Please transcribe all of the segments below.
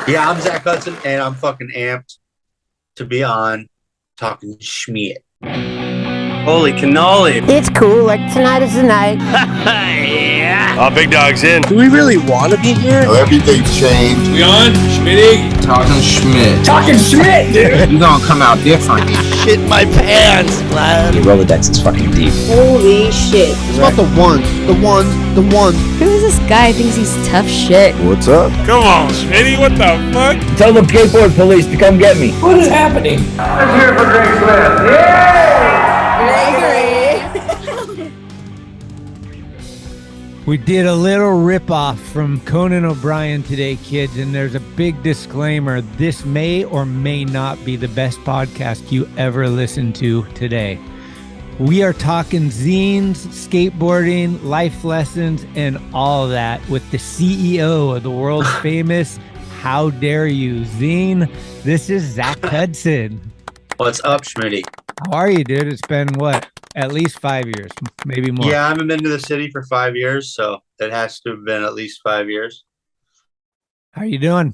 Yeah, I'm Zach Hudson, and I'm fucking amped to be on Talkin Schmit. Holy cannoli. It's cool, like tonight is the night. Yeah. Oh, big dog's in. Do we really want to be here? No, everything's changed. We on? Schmitty? Talkin Schmit. Talkin Schmit, dude! You gonna come out different. Shit my pants, lad. Your Rolodex is fucking deep. Holy shit. It's about the ones. Who is this guy? Thinks he's tough shit. What's up? Come on, Schmitty, what the fuck? Tell the skateboard police to come get me. What is happening? Let's hear it for Greg Smith. Yay! We did a little ripoff from Conan O'Brien today, kids, and there's a big disclaimer. This may or may not be the best podcast you ever listened to today. We are talking zines, skateboarding, life lessons, and all of that with the CEO of the world's famous How Dare You zine. This is Zach Hudson. What's up, Schmitty? How are you, dude? It's been what? At least 5 years, maybe more. Yeah, I haven't been to the city for 5 years, so it has to have been at least 5 years. How you doing?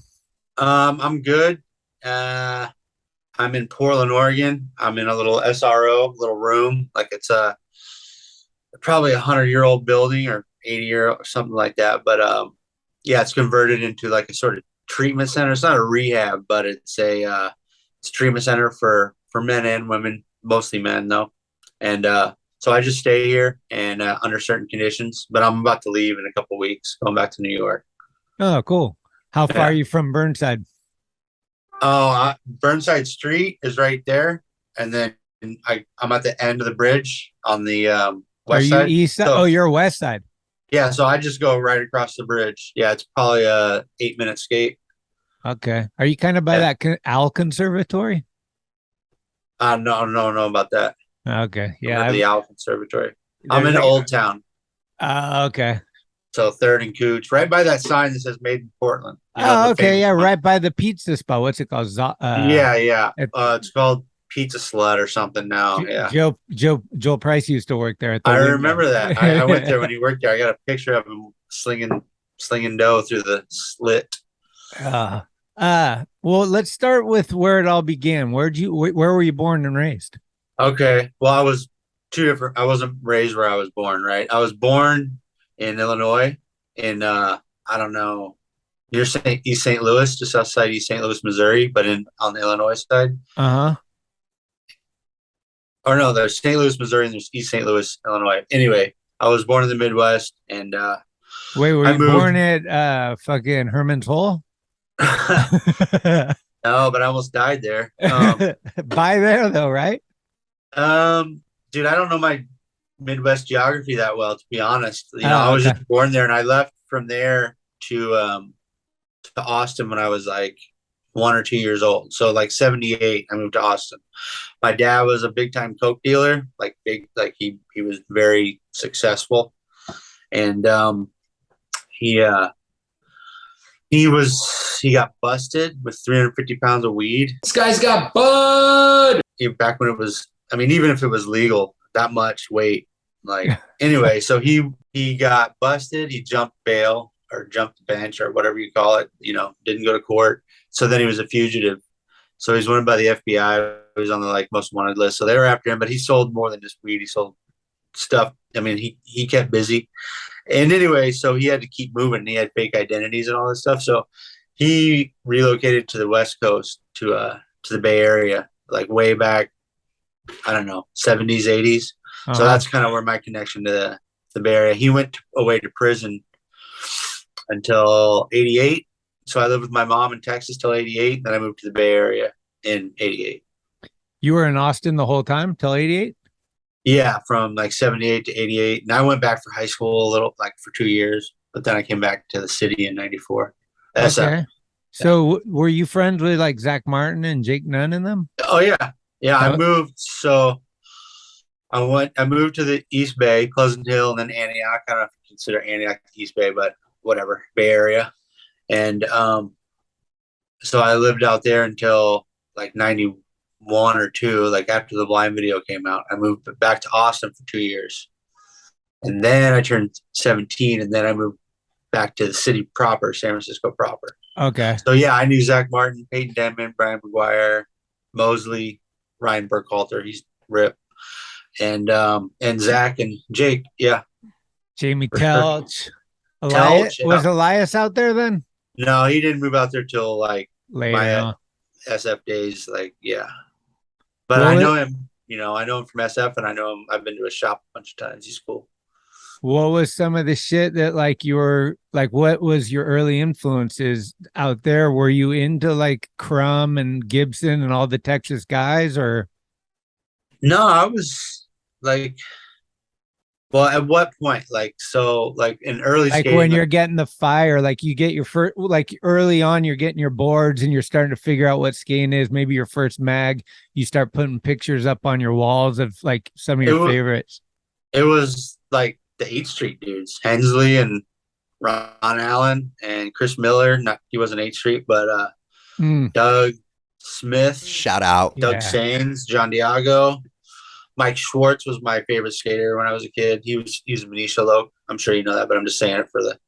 I'm good. I'm in Portland, Oregon. I'm in a little SRO, little room. Like it's probably 100-year-old building or 80-year or something like that. But yeah, it's converted into like a sort of treatment center. It's not a rehab, but it's a treatment center for men and women, mostly men though. And so I just stay here and under certain conditions. But I'm about to leave in a couple of weeks, going back to New York. Oh, cool. How far are you from Burnside? Oh, Burnside Street is right there, and then I'm at the end of the bridge on the west side. Are you east side? So, oh, you're west side. Yeah, so I just go right across the bridge. Yeah, it's probably a 8-minute skate. Okay. Are you kind of by that Al Conservatory? No about that. Okay. Yeah. The Al Conservatory. I'm in Old Town. Okay. So 3rd and Cooch, right by that sign that says "Made in Portland." Oh, okay. Yeah, right by the pizza spot. What's it called? Yeah. It's called Pizza Slut or something now. Yeah. Joel Price used to work there. I remember that. I went there when he worked there. I got a picture of him slinging dough through the slit. Well, let's start with where it all began. Where were you born and raised? Okay. Well, I was I wasn't raised where I was born, right? I was born in Illinois, in I don't know, near East St. Louis, just outside East St. Louis, Missouri, but on the Illinois side. Or no, there's St. Louis, Missouri, and there's East St. Louis, Illinois. Anyway, I was born in the Midwest, and wait, were you born at fucking Herman's Hole? No, but I almost died there. By there though, right? Dude, I don't know my Midwest geography that well, to be honest. I was just born there, and I left from there to Austin when I was like 1 or 2 years old. So like 78, I moved to Austin. My dad was a big time coke dealer, he was very successful, and he got busted with 350 pounds of weed. This guy's got bud. Back when it was, I mean, even if it was legal, that much weight. Like, anyway, so he got busted. He jumped bail or jumped the bench or whatever you call it, didn't go to court. So then he was a fugitive. So he's wanted by the FBI. He was on the most wanted list. So they were after him, but he sold more than just weed. He sold stuff. I mean, he kept busy. And anyway, so he had to keep moving. He had fake identities and all this stuff. So he relocated to the West Coast to the Bay Area, like way back, I don't know, 70s, 80s. So that's kind of where my connection to the Bay Area. He went away to prison until 88. So I lived with my mom in Texas till 88. Then I moved to the Bay Area in 88. You were in Austin the whole time till 88? Yeah, from like 78 to 88. And I went back for high school a little, for 2 years. But then I came back to the city in 94. Okay. So were you friends with like Zach Martin and Jake Nunn and them? Oh, yeah. Yeah, I moved. So I moved to the East Bay, Pleasant Hill, and then Antioch. I don't know if you consider Antioch the East Bay, but whatever, Bay Area. And so I lived out there until like 91 or 2, like after the Blind video came out. I moved back to Austin for 2 years. And then I turned 17, and then I moved back to the city proper, San Francisco proper. Okay. So yeah, I knew Zach Martin, Peyton Denman, Brian McGuire, Mosley, Ryan Burkhalter. He's rip. And Zach and Jake. Yeah. Jamie For sure. Telch. Elias, Telch, yeah. was Elias out there then? No, he didn't move out there till like Later my on. SF days. Like, yeah. But Well, I know him, I know him from SF, and I know him. I've been to his shop a bunch of times. He's cool. What was some of the shit that like you were like, what was your early influences out there? Were you into like Crumb and Gibson and all the Texas guys, or? No, I was like, well, at what point? Like, so like in early Like skating, when you're getting the fire, like you get your first, like early on, you're getting your boards and you're starting to figure out what skating is. Maybe your first mag, you start putting pictures up on your walls of like some of your favorites. It was like the 8th Street dudes, Hensley and Ron Allen and Chris Miller. Not he wasn't 8th Street, but Doug Smith, Shout out. Doug Sains, John Diago. Mike Schwartz was my favorite skater when I was a kid. He was a Benicia loc. I'm sure you know that, but I'm just saying it for the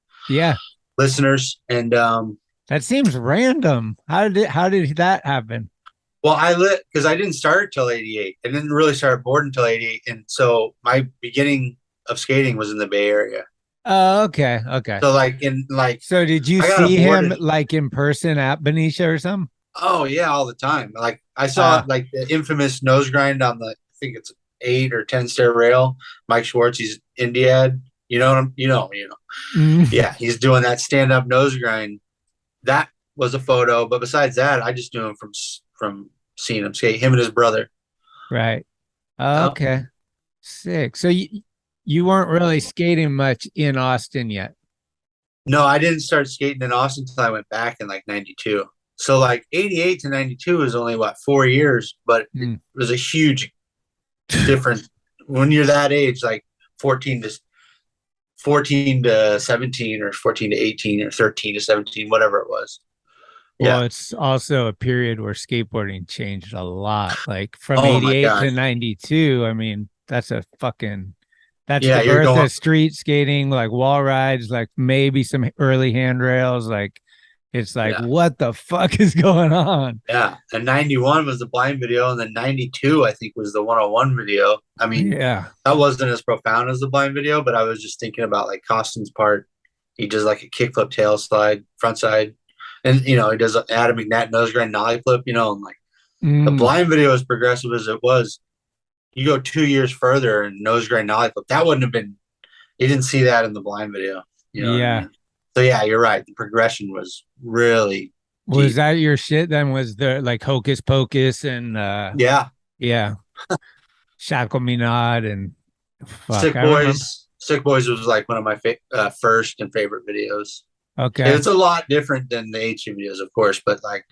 listeners. And that seems random. How did that happen? Well, because I didn't start till 88. I didn't really start boarding until 88. And so my beginning of skating was in the Bay Area. Oh, okay. So so did you see him like in person at Benicia or something? Oh yeah, all the time. Like I saw like the infamous nose grind on the, I think it's 8 or 10 stair rail. Mike Schwartz, he's Indiad. You know him? You know. Yeah, he's doing that stand up nose grind. That was a photo, but besides that, I just knew him from seeing him skate. Him and his brother. Right. Okay. Sick. So you weren't really skating much in Austin yet. No, I didn't start skating in Austin until I went back in like 92. So like 88 to 92 is only 4 years, but it was a huge difference when you're that age, like 14 to 17 or 14 to 18 or 13 to 17, whatever it was. Well, it's also a period where skateboarding changed a lot. Like from 88 to 92, I mean, that's the birth of street skating, like wall rides, like maybe some early handrails, like it's like, what the fuck is going on? Yeah. And 91 was the blind video. And then 92, I think, was the 101 video. I mean, that wasn't as profound as the blind video, but I was just thinking about like Costin's part. He does like a kickflip tail slide, front side. And, he does Adam McNatt nose grind nollie flip, and like the blind video, as progressive as it was, you go 2 years further and nose grind nollie flip. That wouldn't have been, you didn't see that in the blind video. You know what I mean? So yeah, you're right. The progression was really deep. Was that your shit then? Was there like Hocus Pocus and Shackle Me Not and Sick Boys was like one of my first and favorite videos. Okay. And it's a lot different than the HU videos, of course, but like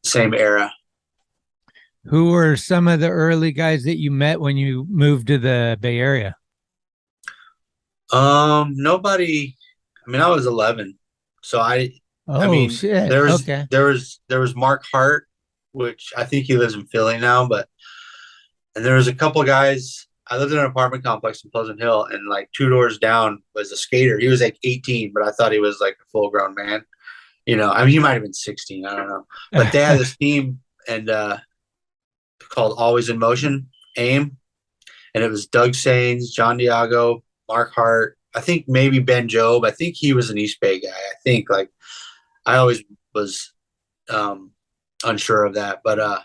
same era. Who were some of the early guys that you met when you moved to the Bay Area? Nobody. I mean, I was 11, so shit. There was Mark Hart, which I think he lives in Philly now, and there was a couple guys. I lived in an apartment complex in Pleasant Hill, and like 2 doors down was a skater. He was like 18, but I thought he was like a full grown man. I mean, he might have been 16. I don't know, but they had this team and called Always in Motion, AIM, and it was Doug Sains, John Diago, Mark Hart. I think maybe Ben Job. I think he was an East Bay guy. I think I always was unsure of that, but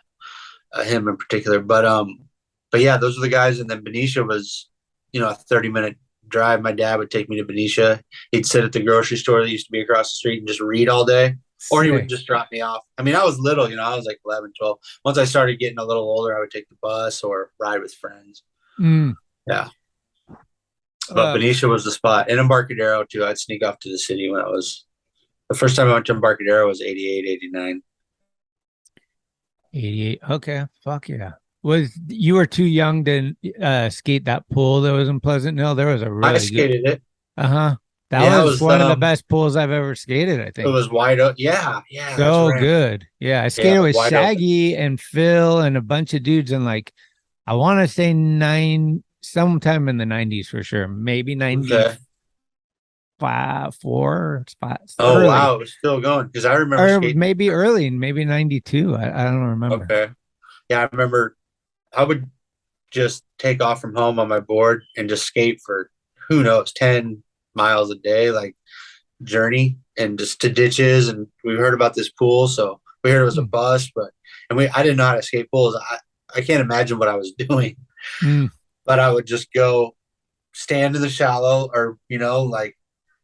him in particular. But yeah, those are the guys. And then Benicia was, a 30-minute drive. My dad would take me to Benicia. He'd sit at the grocery store that used to be across the street and just read all day. Or he would just drop me off. I mean, I was little, I was like 11, 12. Once I started getting a little older, I would take the bus or ride with friends. Yeah. But Benicia was the spot. And Embarcadero, too. I'd sneak off to the city the first time I went to Embarcadero was 88, 89. 88. Okay. Fuck yeah. You were too young to skate that pool that was in Pleasant Hill? There was a really I skated it. That was one of the best pools I've ever skated, I think. It was wide open. Yeah. So good. Yeah. I skated with Shaggy and Phil and a bunch of dudes and like, I want to say sometime in the 90s for sure. Maybe 90. 4, 5. Oh, early. wow. It was still going. Because I remember Or skating. maybe early, maybe 92. I don't remember. Okay. Yeah, I remember I would just take off from home on my board and just skate for, who knows, 10 miles a day, like journey, and just to ditches. And we heard about this pool. So we heard it was a bust, I didn't know how to skate pools. I can't imagine what I was doing, but I would just go stand in the shallow, or, like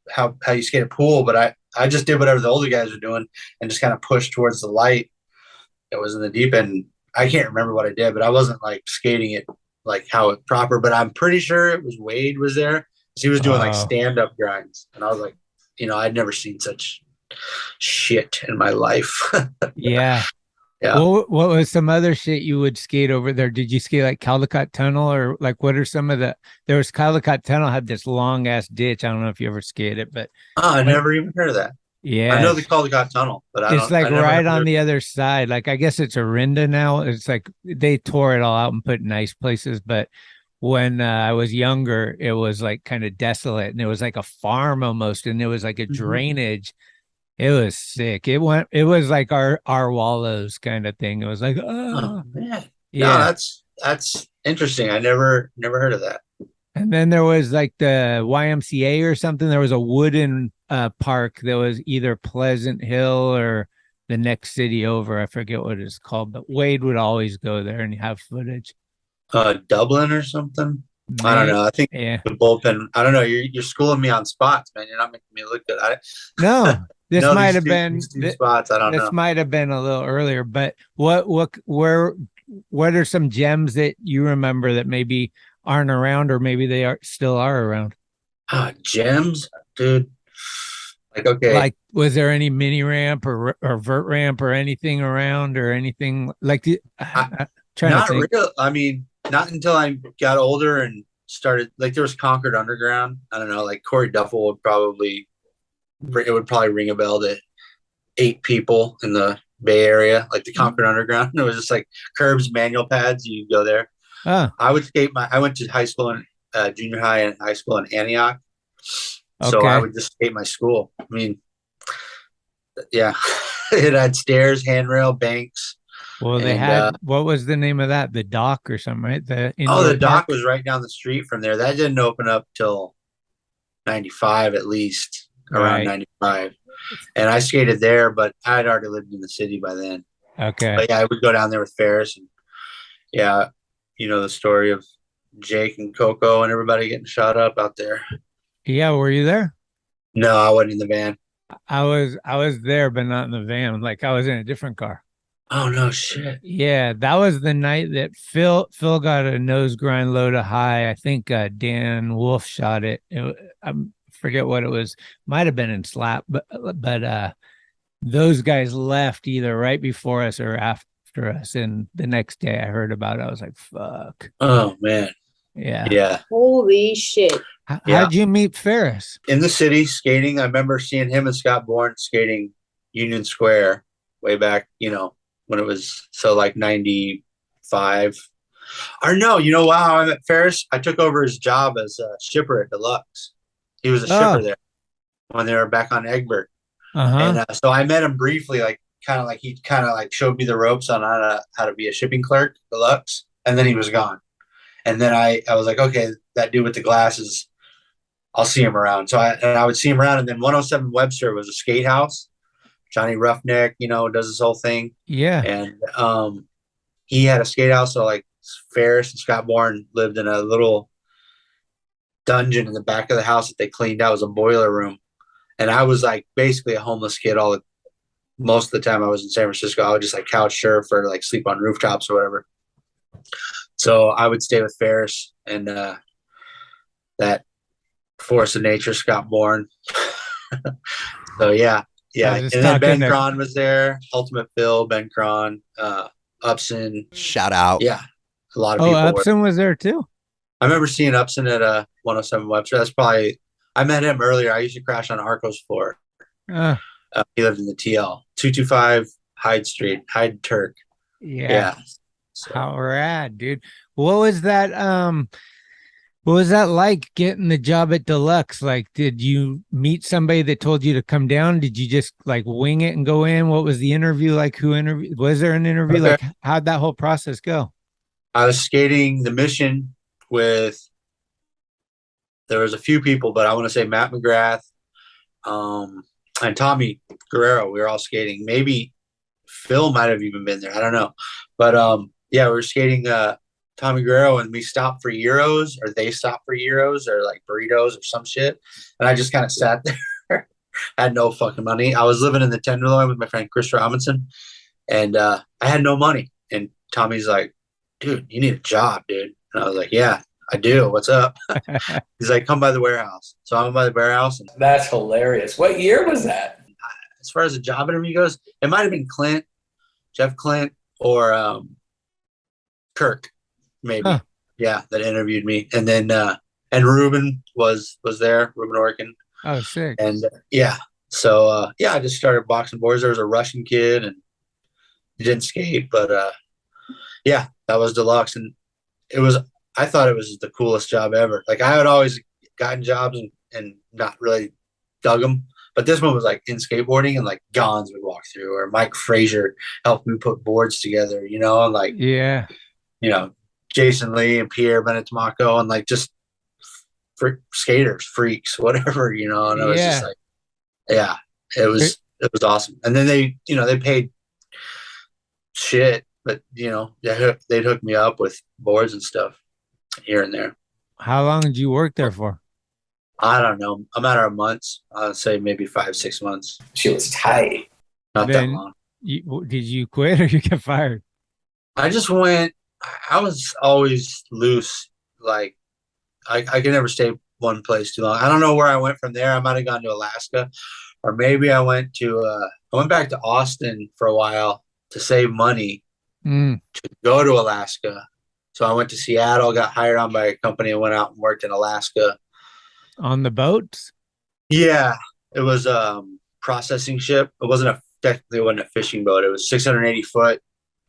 how you skate a pool. But I just did whatever the older guys were doing and just kind of pushed towards the light that was in the deep end. I can't remember what I did, but I wasn't like skating it like how it proper, but I'm pretty sure it was Wade was there. He was doing like stand-up grinds. And I was like, I'd never seen such shit in my life. Yeah. Yeah. Well, what was some other shit you would skate over there? Did you skate like Caldecott Tunnel, or like what are some of there was Caldecott Tunnel had this long ass ditch. I don't know if you ever skated, but I never even heard of that. Yeah. I know the Caldecott Tunnel, but it's like right on the other side. Like, I guess it's Orinda now. It's like they tore it all out and put nice places. But when I was younger, it was like kind of desolate, and it was like a farm almost, and it was like a drainage. It was sick. It was like our Wallows kind of thing. It was like, oh man. Yeah. No, that's interesting. I never heard of that. And then there was like the YMCA or something. There was a wooden park that was either Pleasant Hill or the next city over. I forget what it's called, but Wade would always go there and have footage. Dublin or something. I don't know. I think the bullpen. I don't know. You're schooling me on spots, man. You're not making me look good. No, this might have been spots. I don't know. This might have been a little earlier, but what are some gems that you remember that maybe aren't around, or maybe they still are around? Gems, dude. Like, was there any mini ramp or vert ramp or anything around, or anything like? Not real. I mean, not until I got older and started. Like, there was Concord Underground. I don't know. Like, Corey Duffel would probably ring a bell to 8 people in the Bay Area, like the Concord Underground. It was just like curbs, manual pads. You go there. I would skate I went to high school and junior high and high school in Antioch. So I would just skate my school. I mean, yeah, it had stairs, handrail, banks. Well, they had, what was the name of that? The dock or something, right? The dock was right down the street from there. That didn't open up till 95, at least around 95. And I skated there, but I had already lived in the city by then. Okay. But yeah, I would go down there with Ferris, and yeah, the story of Jake and Coco and everybody getting shot up out there. Yeah, were you there? No, I wasn't in the van. I was there, but not in the van. Like, I was in a different car. Oh no shit. Yeah, that was the night that Phil got a nose grind load of high. I think Dan Wolf shot it. I forget what it was. Might have been in Slap, but those guys left either right before us or after us. And the next day I heard about it. I was like, fuck. Oh man. Yeah. Holy shit. How'd you meet Ferris? In the city skating. I remember seeing him and Scott Bourne skating Union Square way back, when it was like 95. Or no, wow, I met Ferris. I took over his job as a shipper at Deluxe. He was a shipper there when they were back on Egbert. And so I met him briefly, he showed me the ropes on how to be a shipping clerk at Deluxe, and then he was gone. And then I was like, okay, that dude with the glasses, I'll see him around. So I would see him around. And then 107 Webster was a skate house. Johnny Roughneck, does this whole thing. Yeah. And he had a skate house. So like Ferris and Scott Bourne lived in a little dungeon in the back of the house that they cleaned out. It was a boiler room. And I was like basically a homeless kid most of the time I was in San Francisco. I would just like couch surf or like sleep on rooftops or whatever. So I would stay with Ferris and that force of nature, Scott Bourne. So yeah. And then Ben Cron was there. Ultimate Phil, Ben Cron, Upson. Shout out. Yeah. A lot of people. Upson was there too. I remember seeing Upson at 107 Webster. I met him earlier. I used to crash on Arco's floor. He lived in the TL. 225 Hyde Street, Hyde Turk. Yeah. So. How rad, dude. What was that? What was that like getting the job at Deluxe? Like, did you meet somebody that told you to come down? Did you just like wing it and go in? What was the interview like? Who interviewed? Was there an interview? Okay. Like, how'd that whole process go? I was skating the Mission with, there was a few people, but I want to say Matt McGrath, and Tommy Guerrero. We were all skating. Maybe Phil might have even been there. I don't know. But yeah, we were skating Tommy Guerrero, and we stopped for Euros, or they stopped for Euros, or like burritos or some shit. And I just kind of sat there. I had no fucking money. I was living in the Tenderloin with my friend Chris Robinson, and I had no money. And Tommy's like, dude, you need a job, dude. And I was like, yeah, I do. What's up? He's like, come by the warehouse. So I'm by the warehouse. And That's hilarious. What year was that? as far as a job interview goes, it might have been Jeff Clint, or Kirk, maybe. Huh. Yeah, that interviewed me. And then and Ruben was there, Ruben Orkin. Oh, sick. And yeah. So yeah, I just started boxing boards. There was a Russian kid, and he didn't skate, but yeah, that was Deluxe. And I thought it was the coolest job ever. Like, I had always gotten jobs and not really dug them. But this one was like in skateboarding, and like Gons would walk through, or Mike Frazier helped me put boards together, and like, Yeah. Jason Lee and Pierre Benetamaco, and like just skaters, freaks, whatever, and I was just like, yeah, it was awesome. And then they paid shit, but they'd hook me up with boards and stuff here and there. How long did you work there for? I don't know, a matter of months. I'd say maybe 5-6 months. She was tight. Not that long. Did you quit or you get fired? I just went. I was always loose. Like, I could never stay one place too long. I don't know where I went from there. I might have gone to Alaska, or maybe I went back to Austin for a while to save money to go to Alaska. So I went to Seattle, got hired on by a company, and went out and worked in Alaska. On the boats? Yeah, it was a processing ship. It wasn't a fishing boat. It was 680 foot,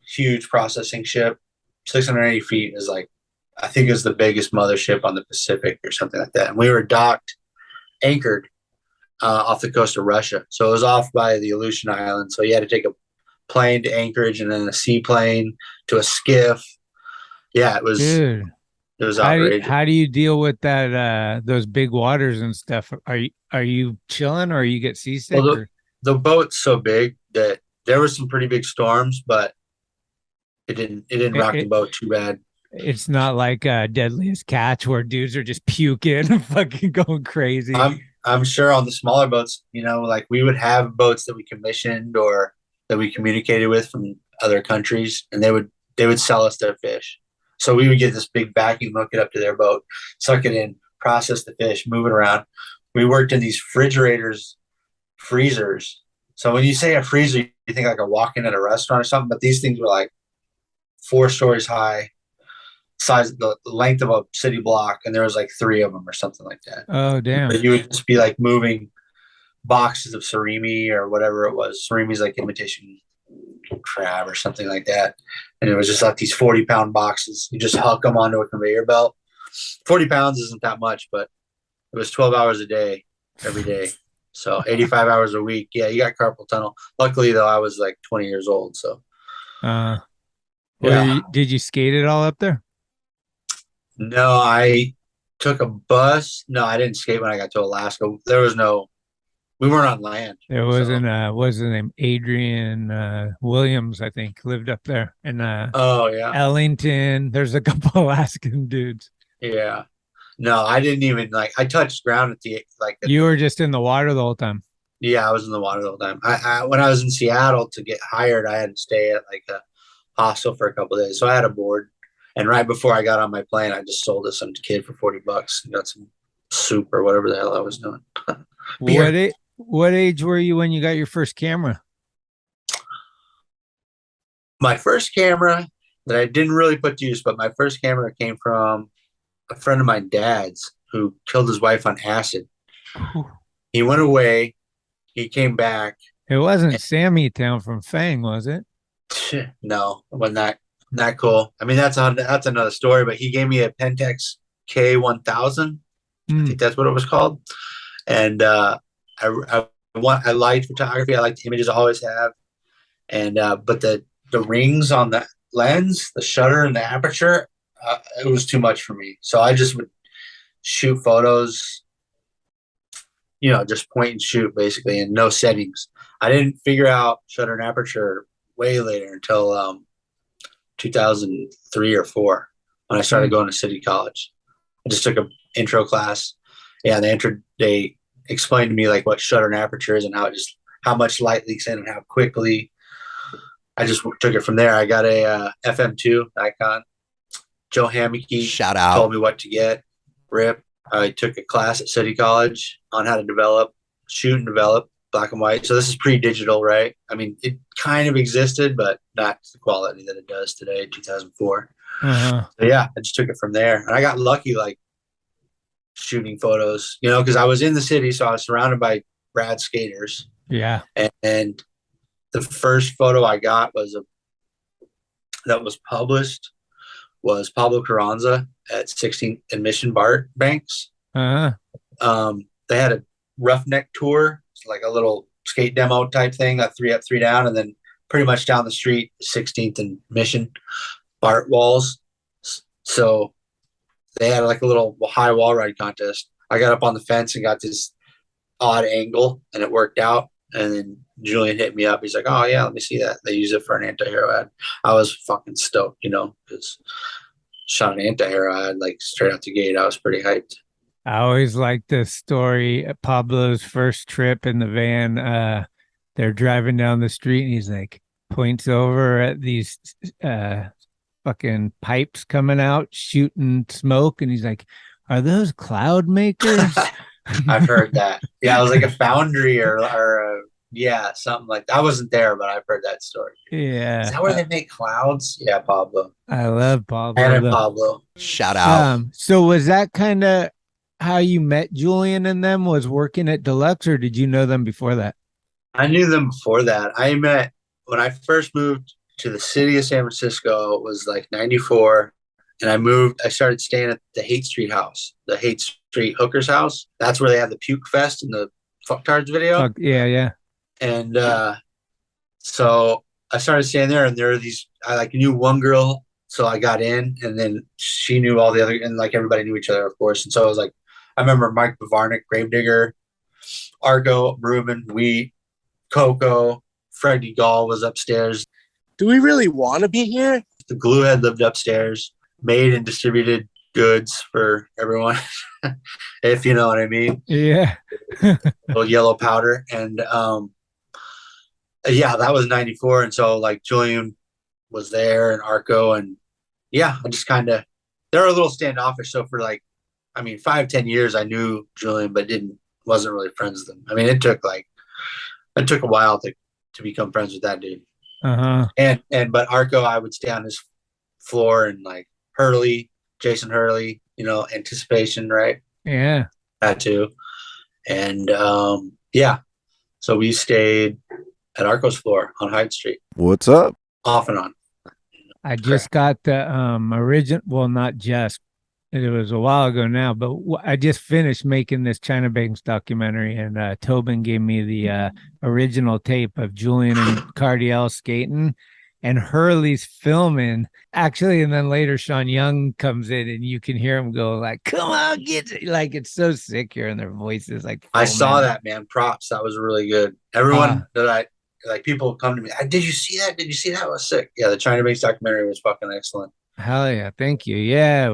huge processing ship. 680 feet is like, I think is the biggest mothership on the Pacific or something like that. And we were anchored off the coast of Russia. So it was off by the Aleutian Islands. So you had to take a plane to Anchorage, and then a seaplane to a skiff. Yeah, it was. Dude. It was outrageous. How do you deal with that? Those big waters and stuff. Are you chilling, or you get seasick? Well, the boat's so big that there were some pretty big storms, but it didn't rock the boat too bad. It's not like Deadliest Catch where dudes are just puking and fucking going crazy. I'm sure on the smaller boats, like we would have boats that we commissioned or that we communicated with from other countries, and they would sell us their fish. So we would get this big vacuum, hook it up to their boat, suck it in, process the fish, move it around. We worked in these freezers. So when you say a freezer, you think like a walk-in at a restaurant or something, but these things were like 4 stories high, the length of a city block, and there was like 3 of them or something like that. Oh, damn. But you would just be like moving boxes of surimi or whatever it was. Surimi's like imitation crab or something like that. And it was just like these 40-pound boxes. You just hook them onto a conveyor belt. 40 pounds isn't that much, but it was 12 hours a day, every day. So 85 hours a week. Yeah, you got carpal tunnel. Luckily, though, I was like 20 years old. So, did you skate it all up there? No, I took a bus. No, I didn't skate when I got to Alaska. We weren't on land. There wasn't what's his name? Adrian Williams, I think, lived up there. And Ellington. There's a couple Alaskan dudes. Yeah. No, I didn't even I touched ground at you were just in the water the whole time. Yeah, I was in the water the whole time. I when I was in Seattle to get hired, I had to stay at like a hostel for a couple of days. So I had a board. And right before I got on my plane, I just sold to some kid for $40 and got some soup or whatever the hell I was doing. What age were you when you got your first camera? My first camera that I didn't really put to use, but my first camera came from a friend of my dad's who killed his wife on acid. He went away. He came back. It wasn't Sammy Town from Fang, was it? No, it wasn't that cool. I mean, that's another story, but he gave me a Pentax K1000. I think that's what it was called. And I liked photography. I liked the images I always have. And but the rings on the lens, the shutter and the aperture, it was too much for me. So I just would shoot photos, just point and shoot basically, and no settings. I didn't figure out shutter and aperture way later until 2003 or 4 when I started going to City College. I just took an intro class. Yeah, they explained to me like what shutter and aperture is and how much light leaks in and how quickly. I just took it from there. I got a FM2 Nikon. Joe Hammocky Shout out. Told me what to get. Rip. I took a class at City College on how to shoot and develop black and white. So this is pre-digital, right? I mean, it kind of existed, but not the quality that it does today, 2004. So yeah, I just took it from there. And I got lucky, like shooting photos, because I was in the city, so I was surrounded by rad skaters. Yeah. And the first photo I got that was published was Pablo Carranza at 16th and Mission Bart Banks. They had a roughneck tour, like a little skate demo type thing, a 3 up, 3 down, and then pretty much down the street, 16th and Mission Bart walls. So they had like a little high wall ride contest. I got up on the fence and got this odd angle, and it worked out. And then Julian hit me up. He's like, "Oh yeah, let me see that." They use it for an anti-hero ad. I was fucking stoked, because shot an anti-hero ad like straight out the gate. I was pretty hyped. I always like the story at Pablo's first trip in the van. They're driving down the street and he's like, points over at these fucking pipes coming out, shooting smoke. And he's like, "Are those cloud makers?" I've heard that. Yeah, it was like a foundry or something like that. I wasn't there, but I've heard that story. Yeah. Is that where they make clouds? Yeah, Pablo. I love Pablo. And Pablo. Shout out. So was that kind of how you met Julian and them, was working at Deluxe, or did you know them before that? I knew them before that. I met when I first moved to the city of San Francisco. It was like 94. And I started staying at the Hate Street house, the Hate Street Hookers house. That's where they had the Puke Fest in the Fucktards video. Yeah. And so I started staying there, and there are I knew one girl, so I got in, and then she knew all the other, and like everybody knew each other, of course. And so I was like, I remember Mike Bavarnik, Gravedigger, Argo, Reuben, Wheat, Coco, Freddie Gall was upstairs. Do we really want to be here? The Gluehead lived upstairs. Made and distributed goods for everyone, if you know what I mean. Yeah. Little yellow powder. And yeah, that was 94. And so like Julian was there and Arco, and yeah, I just kind of, they're a little standoffish. So for 5-10 years I knew Julian, but wasn't really friends with him. I mean, it took a while to become friends with that dude. But Arco, I would stay on his floor, and like Jason Hurley, Anticipation, right? Yeah. That too. And so we stayed at Arco's floor on Hyde Street. What's up? Off and on. I just got the original, well, not just, it was a while ago now, but I just finished making this China Banks documentary, and Tobin gave me the original tape of Julian and Cardiel skating, and Hurley's filming actually, and then later Sean Young comes in, and you can hear him go like, "Come on, get it!" Like, it's so sick hearing their voices. Like, I saw that, man. Props. That was really good. Everyone people come to me, "Did you see that? Did you see that? It was sick." Yeah, the China Banks documentary was fucking excellent. Hell yeah, thank you. Yeah,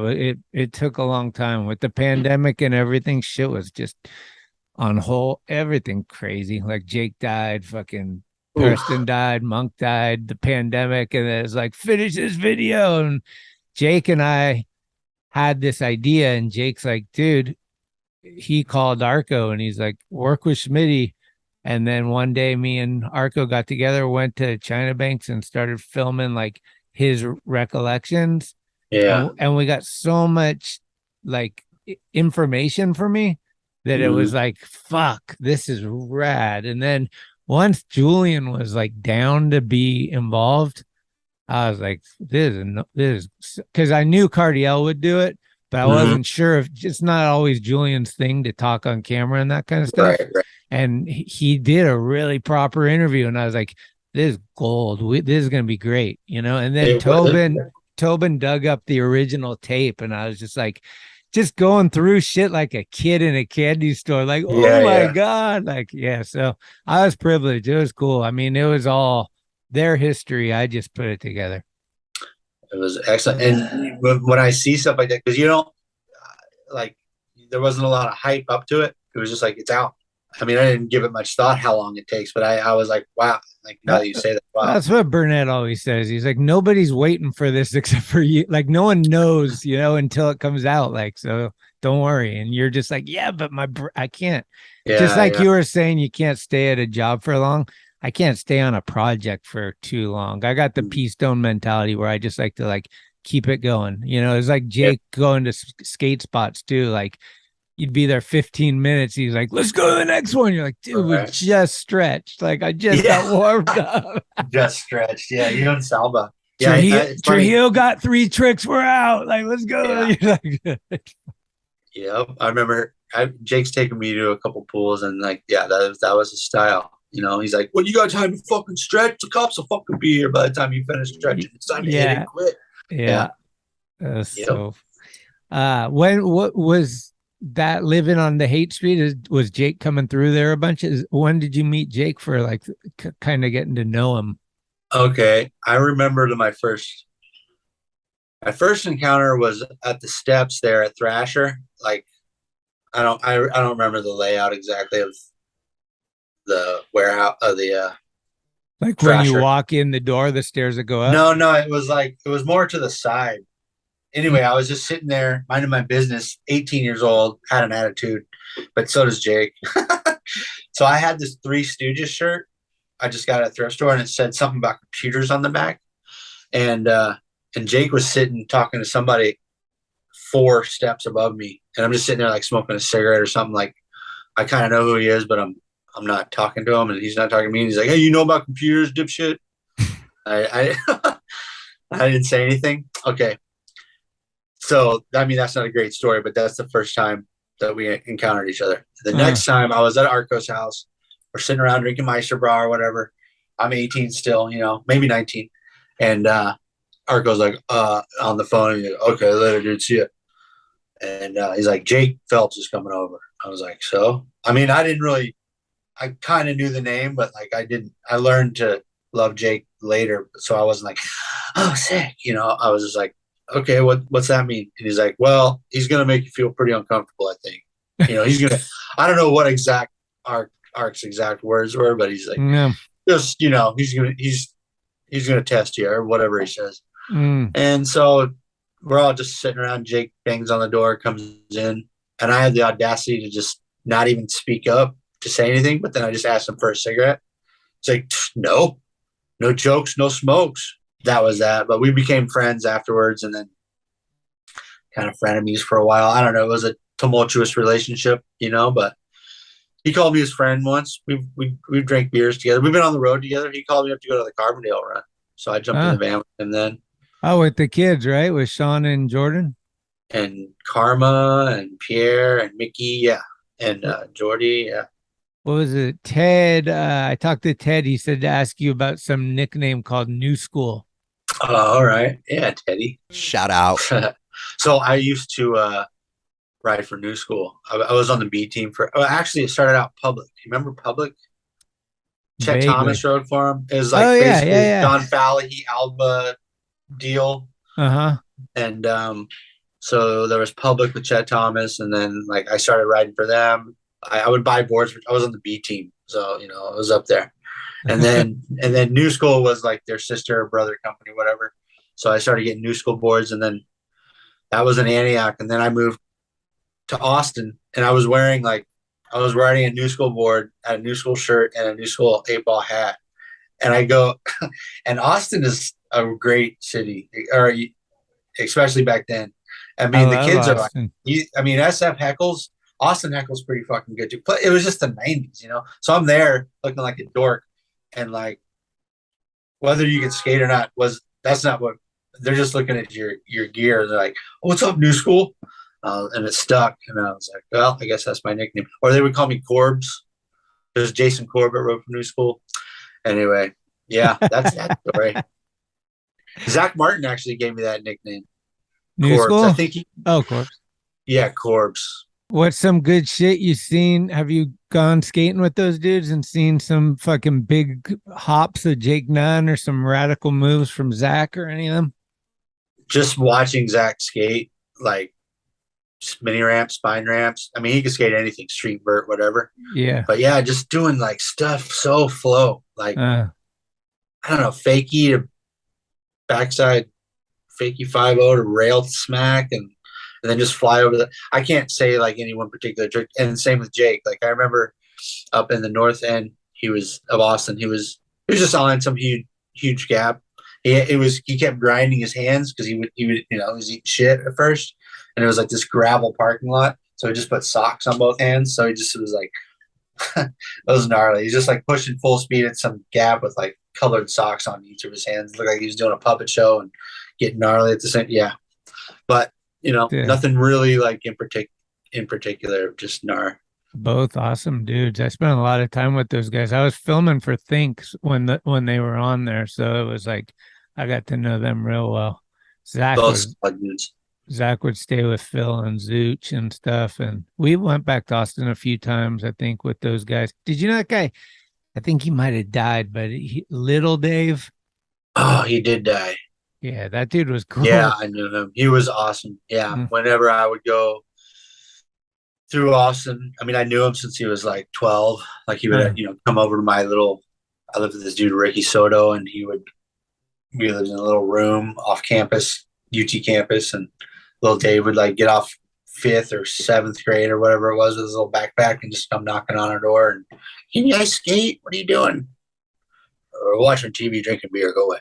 it took a long time with the pandemic and everything. Shit was just on hold. Everything crazy. Like Jake died, fucking Preston died, Monk died, the pandemic, and then it's like, finish this video. And Jake and I had this idea, and Jake's like, dude, he called Arco, and he's like, work with Schmitty. And then one day me and Arco got together, went to China Banks and started filming like his recollections. Yeah. And we got so much like information for me that it was like, fuck, this is rad. And then once Julian was like down to be involved, I was like, this is because I knew Cardiel would do it, but I wasn't sure if it's not always Julian's thing to talk on camera and that kind of stuff. Right. And he did a really proper interview, and I was like, this is gold. This is going to be great, you know? And then Tobin dug up the original tape, and I was just like, just going through shit like a kid in a candy store. Like, oh my God. Like, yeah. So I was privileged. It was cool. I mean, it was all their history. I just put it together. It was excellent. And when I see stuff like that, because you don't like, there wasn't a lot of hype up to it. It was just like, it's out. I mean, I didn't give it much thought how long it takes, but I was like, wow. Like, now that you say that, wow. That's what Burnett always says. He's like, nobody's waiting for this except for you. Like, no one knows, you know, until it comes out. Like, so don't worry. And you're just like, yeah, but I can't. Just like you were saying, you can't stay at a job for long. I can't stay on a project for too long. I got the pea stone mentality where I just like to like keep it going. You know, it's like Jake going to skate spots too. Like, you'd be there 15 minutes. He's like, let's go to the next one. You're like, dude, we just stretched. Like, I just got warmed up. Just stretched. Yeah, you and Salva. Yeah, Trujillo got 3 tricks. We're out. Like, let's go. Yep. I remember Jake's taken me to a couple pools, and like, that was his style. You know, he's like, well, you got time to fucking stretch? The cops will fucking be here by the time you finish stretching. It's time to hit and quit. Yeah. So, what was that living on the Hate Street? Was Jake coming through there a bunch? When did you meet Jake for like kind of getting to know him? Okay, I remember my first encounter was at the steps there at Thrasher. Like, I don't remember the layout exactly of the warehouse of the like Thrasher. When you walk in the door, the stairs that go up. No, it was more to the side. Anyway, I was just sitting there minding my business, 18 years old, had an attitude, but so does Jake. So I had this Three Stooges shirt. I just got at a thrift store, and it said something about computers on the back. And Jake was sitting talking to somebody 4 steps above me, and I'm just sitting there like smoking a cigarette or something. Like, I kind of know who he is, but I'm not talking to him, and he's not talking to me. And he's like, hey, you know about computers, dipshit? I didn't say anything. Okay. So, I mean, that's not a great story, but that's the first time that we encountered each other. The next time I was at Arco's house. We're sitting around drinking Meister Bra or whatever. I'm 18 still, you know, maybe 19. And Arco's like, on the phone. And he's like, okay, later, dude, see ya. And he's like, Jake Phelps is coming over. I was like, so? I mean, I kind of knew the name, but like I learned to love Jake later. So I wasn't like, oh, sick. You know, I was just like, okay, what's that mean? And he's like, well, he's going to make you feel pretty uncomfortable, I think. You know, he's going to, I don't know what exact Ark's exact words were, but he's like, just, you know, he's going to test you or whatever he says. And so we're all just sitting around. Jake bangs on the door, comes in, and I had the audacity to just not even speak up to say anything, but then I just asked him for a cigarette. It's like, no jokes, no smokes. That was that. But we became friends afterwards, and then kind of frenemies for a while. I don't know. It was a tumultuous relationship, you know, but he called me his friend once. We drank beers together. We've been on the road together. He called me up to go to the Carbondale run. So I jumped in the van with him then. Oh, with the kids, right? With Sean and Jordan? And Karma and Pierre and Mickey, yeah. And Jordy, yeah. What was it? Ted. I talked to Ted. He said to ask you about some nickname called New School. Oh, all right. Yeah, Teddy. Shout out. So I used to ride for New School. I was on the B team actually it started out Public. You remember Public? Chet Thomas rode for him. It was like basically Don Fallahy, Alba deal. And so there was Public with Chet Thomas, and then like I started riding for them. I would buy boards. I was on the B team, so you know I was up there. And then New School was like their sister or brother company, whatever. So I started getting New School boards, and then that was in Antioch. And then I moved to Austin, and I was riding a New School board, had a New School shirt, and a New School 8-ball hat. And I go, and Austin is a great city, or especially back then. I mean, the kids are like, SF Heckles. Austin Heckle's pretty fucking good too. But it was just the 90s, you know? So I'm there looking like a dork, and like whether you can skate or not that's not what they're just looking at your gear. They're like, oh, what's up, New School? and it stuck. And I was like, well, I guess that's my nickname. Or they would call me Corbs. There's Jason Corbett wrote from New School. Anyway, yeah, that's that story. Zach Martin actually gave me that nickname. New Corbs. School? I think Corbs. Yeah, Corbs. What's some good shit you seen? Have you gone skating with those dudes and seen some fucking big hops of Jake Nunn or some radical moves from Zach or any of them? Just watching Zach skate, like mini ramps, spine ramps. I mean, he could skate anything, street vert, whatever. Yeah. But yeah, just doing like stuff so flow. Like, I don't know, fakie to backside, fakie 5-0 to rail smack and then just fly over the. I can't say like any one particular trick. And same with Jake. Like I remember up in the north end, of Austin. He was just on some huge gap. He kept grinding his hands because he would he was eating shit at first, and it was like this gravel parking lot. So he just put socks on both hands. So he just was like, that was gnarly. He's just like pushing full speed at some gap with like colored socks on each of his hands. It looked like he was doing a puppet show and getting gnarly at the same. Yeah, but nothing really like in particular, just gnar. Both awesome dudes. I spent a lot of time with those guys. I was filming for Thinks when they were on there, so it was like I got to know them real well. Zach would stay with Phil and Zooch and stuff, and we went back to Austin a few times, I think, with those guys. Did you know that guy? I think he might have died, but Little Dave. Oh, he did die. Yeah, that dude was cool. Yeah, I knew him. He was awesome. Yeah, whenever I would go through Austin, I mean, I knew him since he was like 12. Like he would, come over to my little. I lived with this dude Ricky Soto, and we lived in a little room off campus, UT campus, and little Dave would like get off 5th or 7th grade or whatever it was with his little backpack and just come knocking on our door and, can you guys skate? What are you doing? We're watching TV, drinking beer. Go away.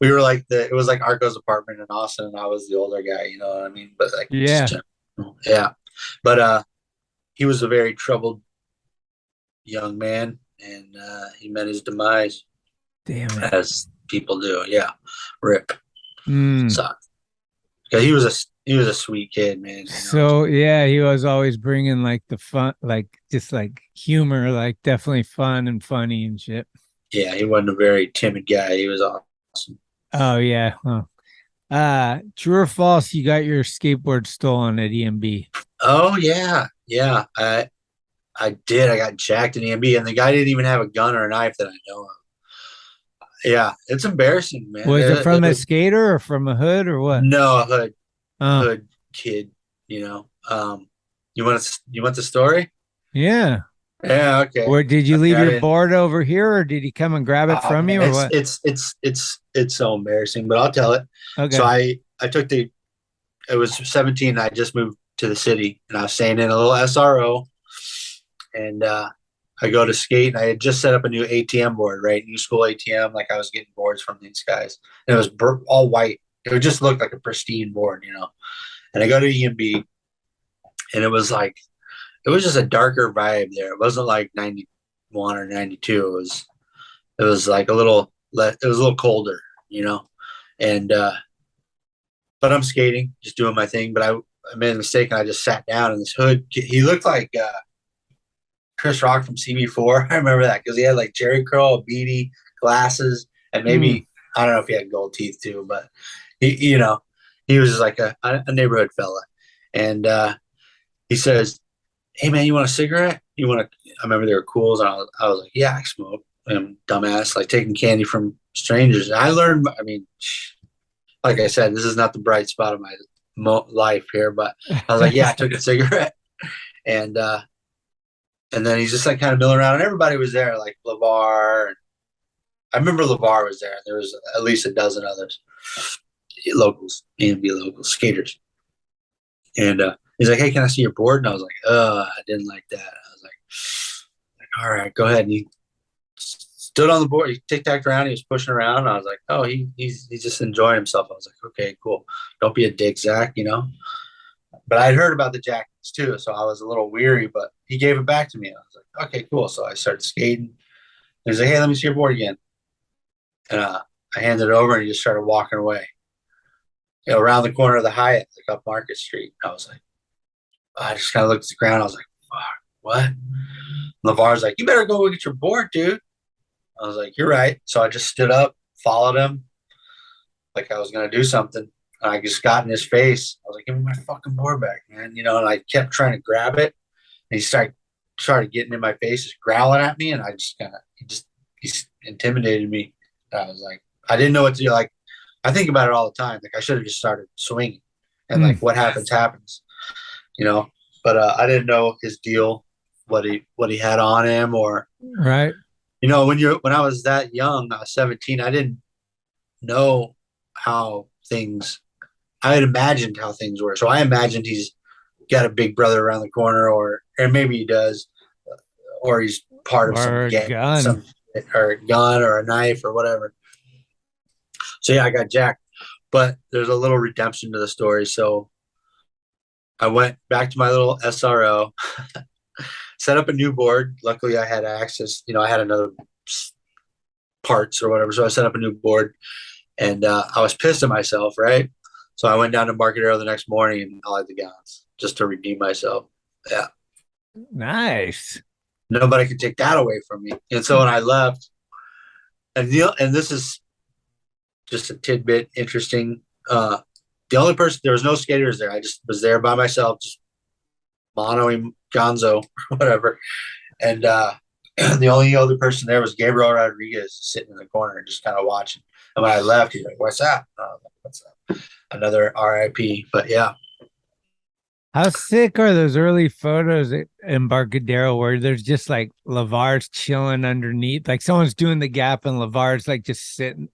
We were like it was like Arco's apartment in Austin, and I was the older guy, you know what I mean? But like, yeah. But he was a very troubled young man, and he met his demise. Damn it. As people do. Yeah. RIP. So he was a sweet kid, man. So yeah, he was always bringing like the fun, like just like humor, like definitely fun and funny and shit. Yeah, he wasn't a very timid guy. He was awesome. Oh yeah. True or false? You got your skateboard stolen at EMB? Oh yeah. I did. I got jacked in EMB, and the guy didn't even have a gun or a knife that I know of. Yeah, it's embarrassing, man. Was it from a skater or from a hood or what? No, a hood. Hood kid. You want the story? Yeah. Yeah. Okay. Or did you leave your board over here, or did he come and grab it from you, or what? It's so embarrassing, but I'll tell it. Okay. So I took it was 17. And I just moved to the city, and I was staying in a little SRO, and I go to skate, and I had just set up a new ATM board, right? New school ATM. Like I was getting boards from these guys, and it was all white. It would just look like a pristine board, And I go to EMB, and it was just a darker vibe there. It wasn't like 91 or 92. It was like a little colder, And but I'm skating, just doing my thing. But I made a mistake, and I just sat down in this hood. He looked like Chris Rock from CB4. I remember that because he had like Jerry curl, a beanie, glasses, and maybe I don't know if he had gold teeth too, but he was just like a neighborhood fella. And he says, "Hey man, you want a cigarette? You want to?" I remember they were cools, and I was like, "Yeah, I smoke." I'm dumbass, like taking candy from strangers. And I learned. I mean, like I said, this is not the bright spot of my life here, but I was like, "Yeah, I took a cigarette," and then he's just like kind of milling around, and everybody was there, like LeVar. And I remember LeVar was there, and there was at least a dozen others, locals, A&B locals, skaters. And he's like, "Hey, can I see your board?" And I was like, I didn't like that. I was like, "All right, go ahead." And he stood on the board. He tic-tacked around. He was pushing around. And I was like, "Oh, he's just enjoying himself." I was like, "Okay, cool. Don't be a dick, Zach, But I'd heard about the jackets too, so I was a little weary, but he gave it back to me. I was like, "Okay, cool." So I started skating. He's like, "Hey, let me see your board again." And I handed it over, and he just started walking away. around the corner of the Hyatt, like up Market Street. I was like, I just kind of looked at the ground. I was like, fuck, what? And LeVar's like, you better go get your board, dude. I was like, you're right. So I just stood up, followed him, like I was going to do something. And I just got in his face. I was like, give me my fucking board back, man. You know, and I kept trying to grab it. And he started getting in my face, just growling at me. And I just kind of, he intimidated me. And I was like, I didn't know what to do. Like, I think about it all the time. Like, I should have just started swinging. And like, what happens, you know? But I didn't know his deal, what he had on him, or right. You know, when I was that young, I was 17, I didn't know how things. I had imagined how things were. So I imagined he's got a big brother around the corner, or maybe he does, or he's part of some gang, or a gun or a knife or whatever. So yeah, I got jacked. But there's a little redemption to the story. So I went back to my little SRO, set up a new board. Luckily, I had access. You know, I had another parts or whatever. So I set up a new board, and I was pissed at myself, right? So I went down to Market Arrow the next morning and I had the guns just to redeem myself. Yeah. Nice. Nobody could take that away from me. And so when I left, and this is just a tidbit interesting. The only person, there was no skaters there. I just was there by myself, just monoing Gonzo, whatever. And the only other person there was Gabriel Rodriguez sitting in the corner, just kind of watching. And when I left, he's like, "What's that?" What's that? Another RIP. But yeah. How sick are those early photos at Embarcadero where there's just like LeVar's chilling underneath, like someone's doing the gap and LeVar's like just sitting.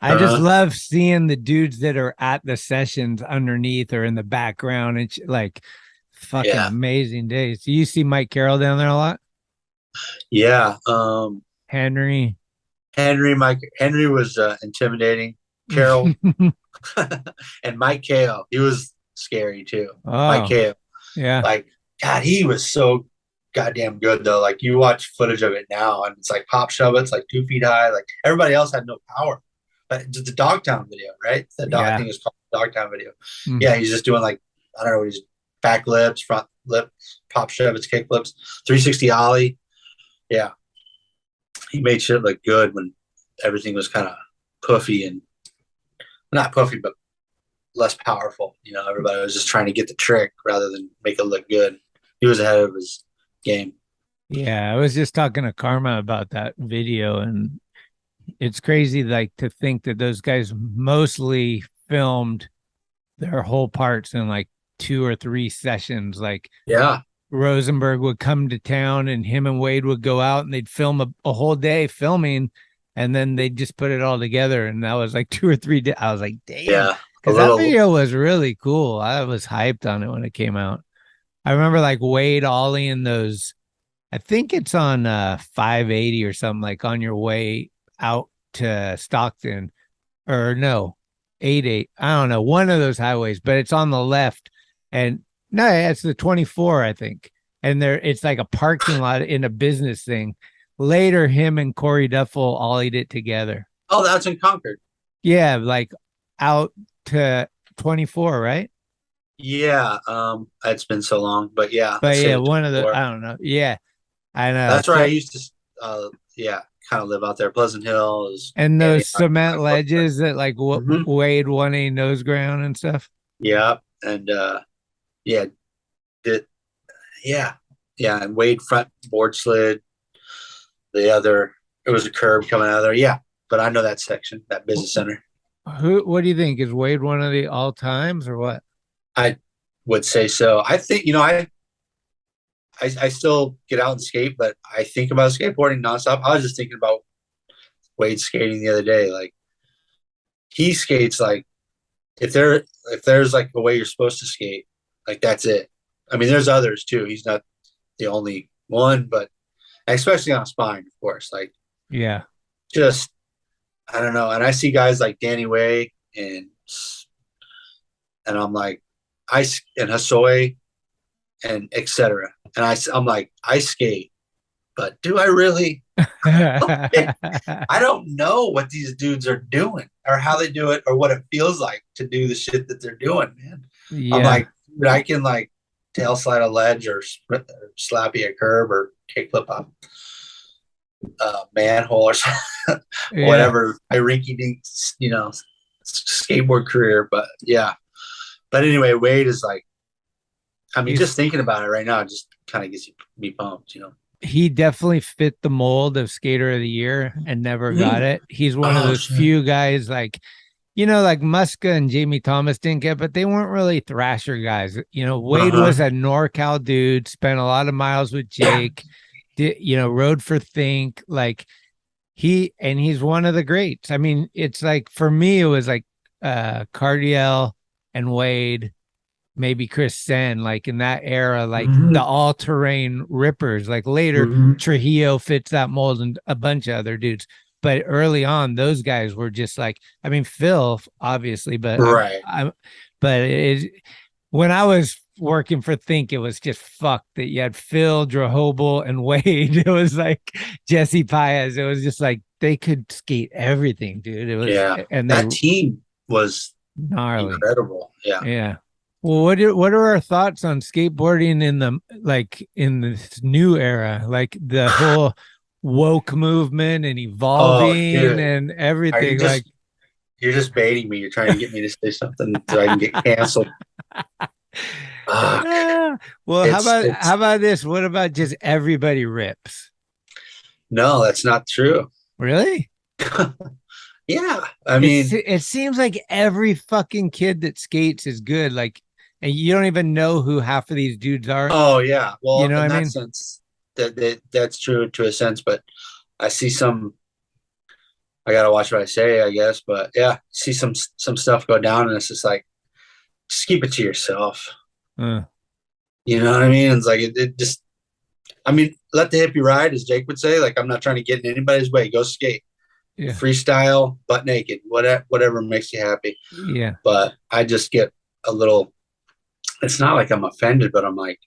I just love seeing the dudes that are at the sessions underneath or in the background. It's like fucking amazing days. Do you see Mike Carroll down there a lot? Yeah. Henry was intimidating. Carroll and Mike Ko, he was scary too. Mike Ko, yeah, like God, he was so goddamn good though. Like you watch footage of it now, and it's like Pop Shove It's like 2 feet high. Like everybody else had no power. But the Dogtown video, right? I think it's called Dogtown video. Mm-hmm. Yeah, he's just doing like I don't know, he's back lips, front lip, Pop Shove It's, kick flips, 360 ollie. Yeah, he made shit look good when everything was kind of puffy and not puffy, but less powerful. You know, everybody was just trying to get the trick rather than make it look good. He was ahead of his game. Yeah, I was just talking to Karma about that video, and it's crazy, like, to think that those guys mostly filmed their whole parts in like 2 or 3 sessions. Like, yeah, Rosenberg would come to town and him and Wade would go out and they'd film a whole day filming, and then they'd just put it all together. And that was like 2 or 3 days. I was like, damn. Yeah. Because that video was really cool. I was hyped on it when it came out. I remember like Wade ollieing those. I think it's on 580 or something, like on your way out to Stockton, or no, 88. I don't know, one of those highways, but it's on the left. And no, it's the 24, I think. And it's like a parking lot in a business thing. Later, him and Corey Duffel ollied it together. Oh, that's in Concord. Yeah, like out to 24, right? Yeah, it's been so long, but yeah. But yeah, one of the, I don't know. Yeah, I know. That's where I used to, kind of live out there. Pleasant Hills. And those cement ledges that like Wade 1A nose ground and stuff. Yeah, and and Wade front board slid. The other, it was a curb coming out of there. Yeah, but I know that section, that business center. What do you think? Is Wade one of the all times or what? I would say so. I think, I still get out and skate, but I think about skateboarding nonstop. I was just thinking about Wade skating the other day. Like, he skates like if there's like a way you're supposed to skate, like that's it. I mean, there's others too. He's not the only one, but especially on a spine, of course. Like, yeah, just I don't know. And I see guys like Danny Way and I'm like, and Hasoy and etc. And I'm like, I skate, but do I really? I don't know what these dudes are doing or how they do it or what it feels like to do the shit that they're doing, man. Yeah. I'm like, dude, I can like tail slide a ledge or slappy a curb or kickflip up manhole or whatever. My rinky dink, skateboard career. But yeah. But anyway, Wade is like, I mean, just thinking about it right now, it just kind of gets me pumped, He definitely fit the mold of skater of the year and never got it. He's one of those few guys like Muska and Jamie Thomas didn't get, but they weren't really thrasher guys. Wade was a NorCal dude, spent a lot of miles with Jake, rode for Think. Like he's one of the greats. I mean, it's like, for me, it was like Cardiel and Wade, maybe Chris Sen, like in that era, like the all-terrain rippers. Like later, Trujillo fits that mold and a bunch of other dudes. But early on, those guys were just like, I mean, Phil, obviously, but right. When I was working for Think, it was just fucked that you had Phil, Drahobel, and Wade. It was like Jesse Paez. It was just like they could skate everything, dude. It was, and that team was gnarly, incredible. Yeah. Well, what are our thoughts on skateboarding in this new era, like the whole woke movement and evolving and everything? You're just baiting me. You're trying to get me to say something so I can get canceled. Well, how about this? What about just everybody rips? No, that's not true. Really? Yeah. I mean, it seems like every fucking kid that skates is good. Like, and you don't even know who half of these dudes are. Oh yeah. Well, you know in what I that mean? sense, that's true to a sense, but I see some, I gotta watch what I say, I guess. But yeah, see some stuff go down, and it's just like, just keep it to yourself. You know what I mean? It's like it just, I mean, let the hippie ride, as Jake would say. Like, I'm not trying to get in anybody's way. Go skate, freestyle, butt naked, whatever makes you happy. Yeah. But I just get a little. It's not like I'm offended, but I'm like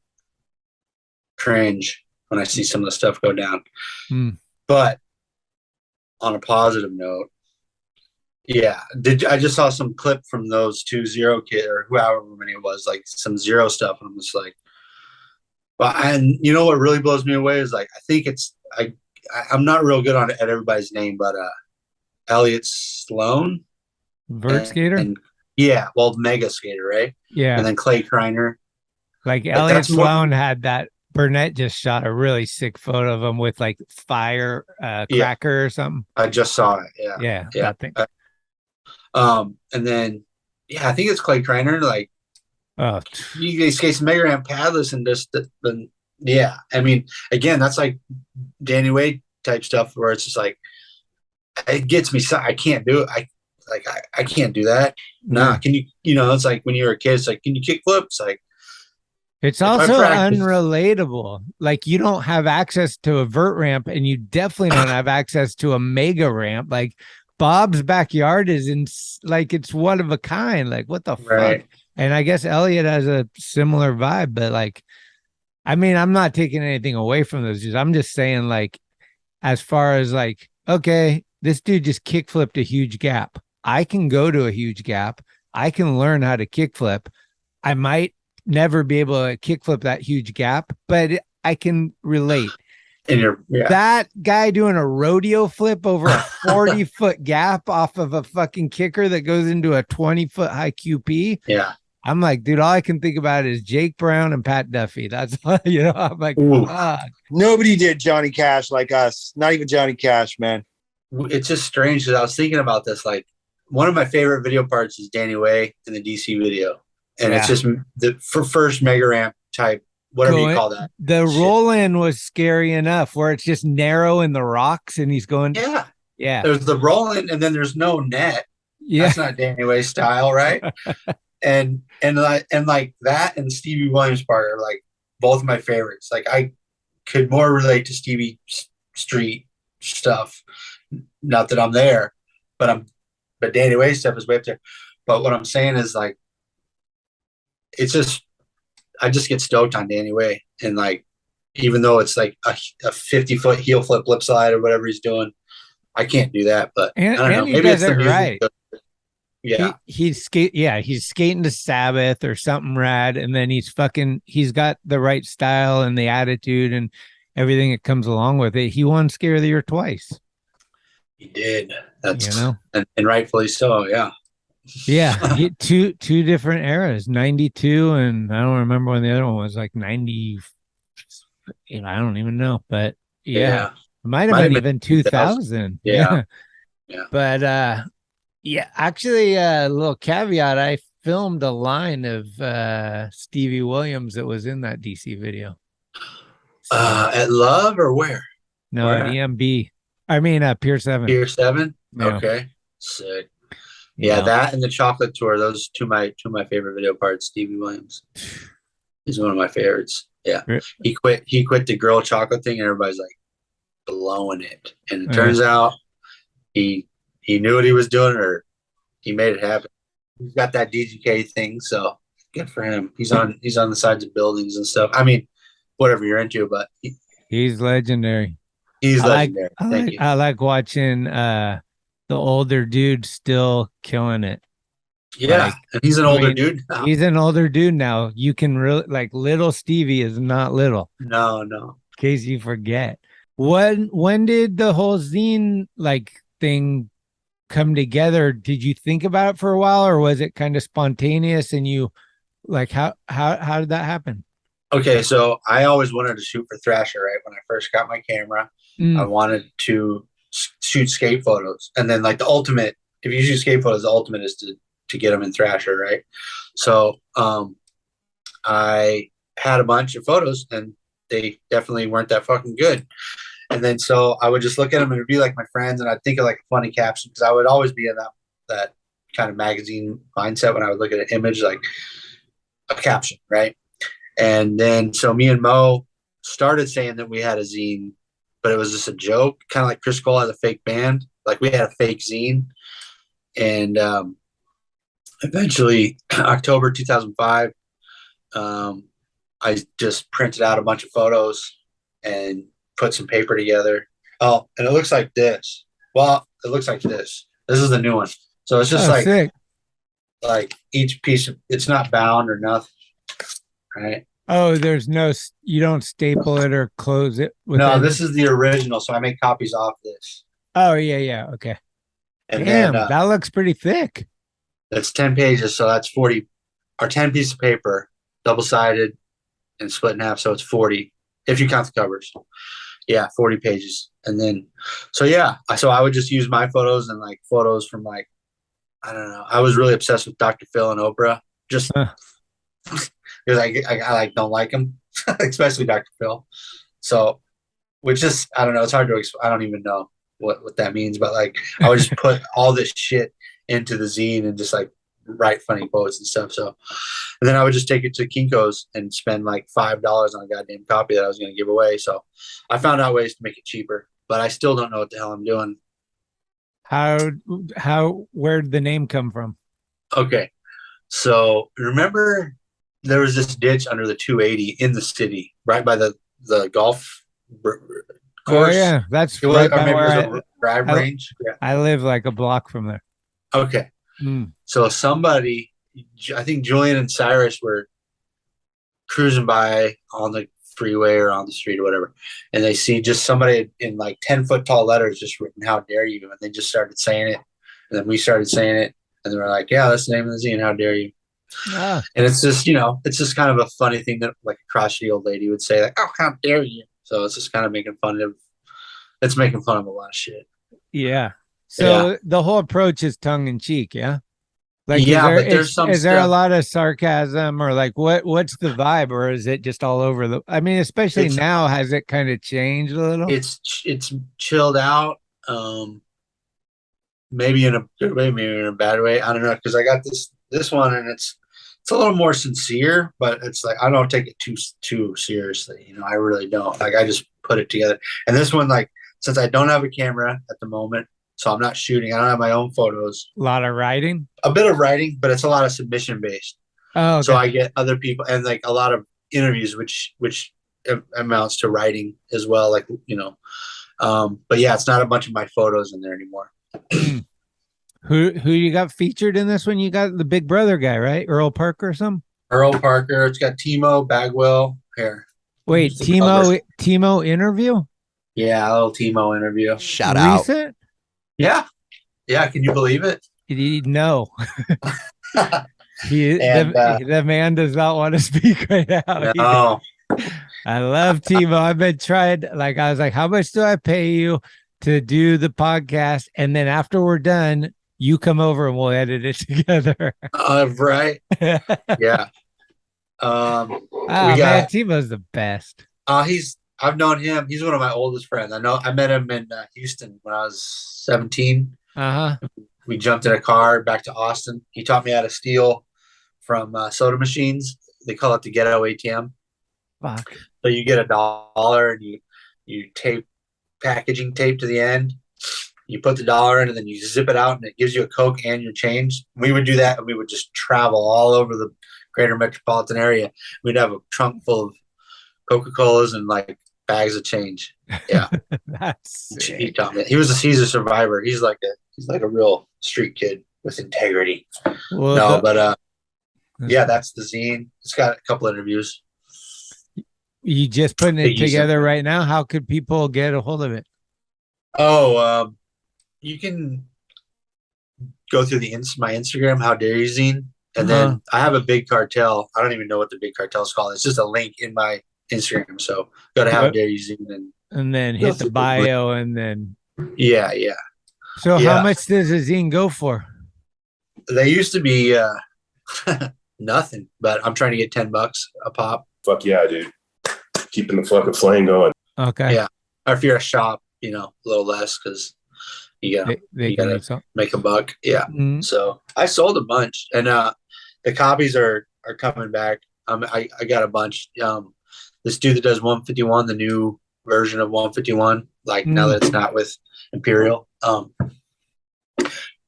cringe when I see some of the stuff go down. But on a positive note, yeah, I just saw some clip from those 2-0 kid or however many it was, like some zero stuff, and I'm just like, and you know what really blows me away is like, I think it's I'm not real good at everybody's name, but Elliot Sloan, vert skater, yeah, well, mega skater, right? Yeah, and then Clay Kreiner. Like Elliot Sloan had that. Burnett just shot a really sick photo of him with like fire cracker or something. I just saw it. Yeah. That thing. And then I think it's Clay Kreiner. Like, he skates mega ramp padless and just I mean, again, that's like Danny Wade type stuff where it's just like, it gets me. I can't do it. I can't do that. Nah. Can you? It's like when you were a kid. It's like, can you kick flips? Like. It's also unrelatable. Like, you don't have access to a vert ramp, and you definitely don't have access to a mega ramp. Like, Bob's backyard is it's one of a kind. Like, what the fuck? And I guess Elliot has a similar vibe, but like, I mean, I'm not taking anything away from those dudes. I'm just saying, like, as far as like, okay, this dude just kickflipped a huge gap. I can go to a huge gap. I can learn how to kickflip. I might never be able to kickflip that huge gap, but I can relate. And that guy doing a rodeo flip over a 40-foot gap off of a fucking kicker that goes into a 20-foot high QP. Yeah. I'm like, dude, all I can think about is Jake Brown and Pat Duffy. That's I'm like, fuck. Nobody did Johnny Cash like us. Not even Johnny Cash, man. It's just strange because I was thinking about this. Like, one of my favorite video parts is Danny Way in the DC video. And it's just the first mega ramp type, whatever you call that. The roll-in was scary enough where it's just narrow in the rocks and he's going. Yeah. There's the roll-in and then there's no net. Yeah. That's not Danny Way style, right? and like that and Stevie Williams part are like both my favorites. Like, I could more relate to Stevie Street stuff. Not that I'm there, but Danny Way stuff is way up there. But what I'm saying is, like, it's just, I just get stoked on Danny Way, and like, even though it's like a 50-foot heel flip lip slide or whatever he's doing. I can't do that, but I don't know. Maybe it's the music. Right. Yeah. He's skating to Sabbath or something rad, and then he's got the right style and the attitude and everything that comes along with it. He won Scare of the Year twice. He did. That's and rightfully so. Yeah. Yeah. two different eras, 92, and I don't remember when the other one was, like 90. I don't even know, but yeah. It might have been even 2000. Yeah. But actually, a little caveat, I filmed a line of Stevie Williams that was in that DC video. So, at Love or where? No, at EMB. I mean, Pier 7. Pier 7? Yeah. Okay. Sick. Yeah, that and the chocolate tour, those two my favorite video parts. Stevie Williams. He's one of my favorites. Yeah. He quit the girl chocolate thing, and everybody's like blowing it. And it turns out he knew what he was doing, or he made it happen. He's got that DGK thing, so good for him. He's on the sides of buildings and stuff. I mean, whatever you're into, but he's legendary. He's legendary. Thank you. I like watching the older dude still killing it. Yeah, and he's an older dude now. He's an older dude now. You can really, like, little Stevie is not little. No. In case you forget. When did the whole zine thing come together? Did you think about it for a while, or was it kind of spontaneous, and you how did that happen? Okay, so I always wanted to shoot for Thrasher, right? When I first got my camera, I wanted to shoot skate photos. And then the ultimate, if you shoot skate photos, the ultimate is to get them in Thrasher, right? So I had a bunch of photos, and they definitely weren't that fucking good. And then so I would just look at them and it'd be like my friends, and I'd think of a funny caption, because I would always be in that kind of magazine mindset when I would look at an image, like a caption, right? And then so me and Mo started saying that we had a zine, but it was just a joke, kind of like Chris Cole had a fake band. Like, we had a fake zine. And eventually, October 2005, I just printed out a bunch of photos and put some paper together. Oh, and it looks like this. Well, it looks like this. This is the new one. So it's just sick. Like each piece it's not bound or nothing. Right. Oh, you don't staple it or close it. No, this is the original. So I make copies off this. Oh, yeah. Okay. And damn, then, that looks pretty thick. That's 10 pages. So that's 40 or 10 pieces of paper, double-sided and split in half. So it's 40 if you count the covers. Yeah, 40 pages. And then, so I would just use my photos and photos from I don't know. I was really obsessed with Dr. Phil and Oprah. Just because I don't like him, especially Dr. Phil. So, which is, I don't know. It's hard to explain. I don't even know what that means, but I would just put all this shit into the zine and just write funny quotes and stuff. So, and then I would just take it to Kinko's and spend $5 on a goddamn copy that I was going to give away. So I found out ways to make it cheaper, but I still don't know what the hell I'm doing. Where'd the name come from? Okay. So remember there was this ditch under the 280 in the city, right by the golf course. Oh yeah. That's right by where drive range. Yeah. I live a block from there. Okay. So somebody, I think Julian and Cyrus were cruising by on the freeway or on the street or whatever, and they see just somebody in 10-foot tall letters just written "How dare you," and they just started saying it, and then we started saying it, and they were like, "Yeah, that's the name of the zine. How dare you?" And it's just it's just kind of a funny thing that a crotchety old lady would say, "Oh, how dare you?" So it's just kind of making fun of a lot of shit. Yeah. So the whole approach is tongue in cheek, yeah. But there's some. Is there a lot of sarcasm or what's the vibe, or is it just all over the? I mean, especially now, has it kind of changed a little? It's chilled out. Maybe in a good way, maybe in a bad way. I don't know, because I got this one, and it's a little more sincere, but it's I don't take it too seriously. I really don't. I just put it together. And this one, since I don't have a camera at the moment, so I'm not shooting. I don't have my own photos. A lot of writing? A bit of writing, but it's a lot of submission based. Oh, okay. So I get other people and a lot of interviews, which amounts to writing as well. Like, but yeah, it's not a bunch of my photos in there anymore. Who you got featured in this one? You got the Big Brother guy, right? Earl Parker or something? Earl Parker. It's got Timo Bagwell here. Wait, Timo interview? Yeah, a little Timo interview. Shout out. Recent? Yeah. Can you believe it? No. The man does not want to speak right now. No. I love Timo. I've been trying, like, I was like, how much do I pay you to do the podcast? And then after we're done, you come over and we'll edit it together. Right. Yeah. Man, Timo's the best. I've known him. He's one of my oldest friends. I met him in Houston when I was 17. We jumped in a car back to Austin. He taught me how to steal from soda machines. They call it the ghetto ATM. Fuck. So you get $1 and you tape packaging tape to the end. You put the dollar in and then you zip it out and it gives you a Coke and your change. We would do that and we would just travel all over the greater metropolitan area. We'd have a trunk full of Coca-Colas and like bags of change. Yeah. That's he taught me. He's a survivor. He's like a real street kid with integrity. Well, yeah, that's the zine. It's got a couple interviews. You just putting it together right now? How could people get a hold of it? Oh, you can go through my Instagram, How Dare You Zine, and then I have a Big Cartel. I don't even know what the Big Cartel is called. It's just a link in my Instagram. So go to How Dare You Zine and then hit the bio and then yeah. So how much does a zine go for? They used to be nothing, but I'm trying to get $10 a pop. Fuck yeah, dude. Keeping the fucking flame going. Okay. Yeah. Or if you're a shop, a little less because you gotta make a buck. Yeah. Mm-hmm. So I sold a bunch, and the copies are coming back. I got a bunch. This dude that does 151, the new version of 151, now that it's not with Imperial,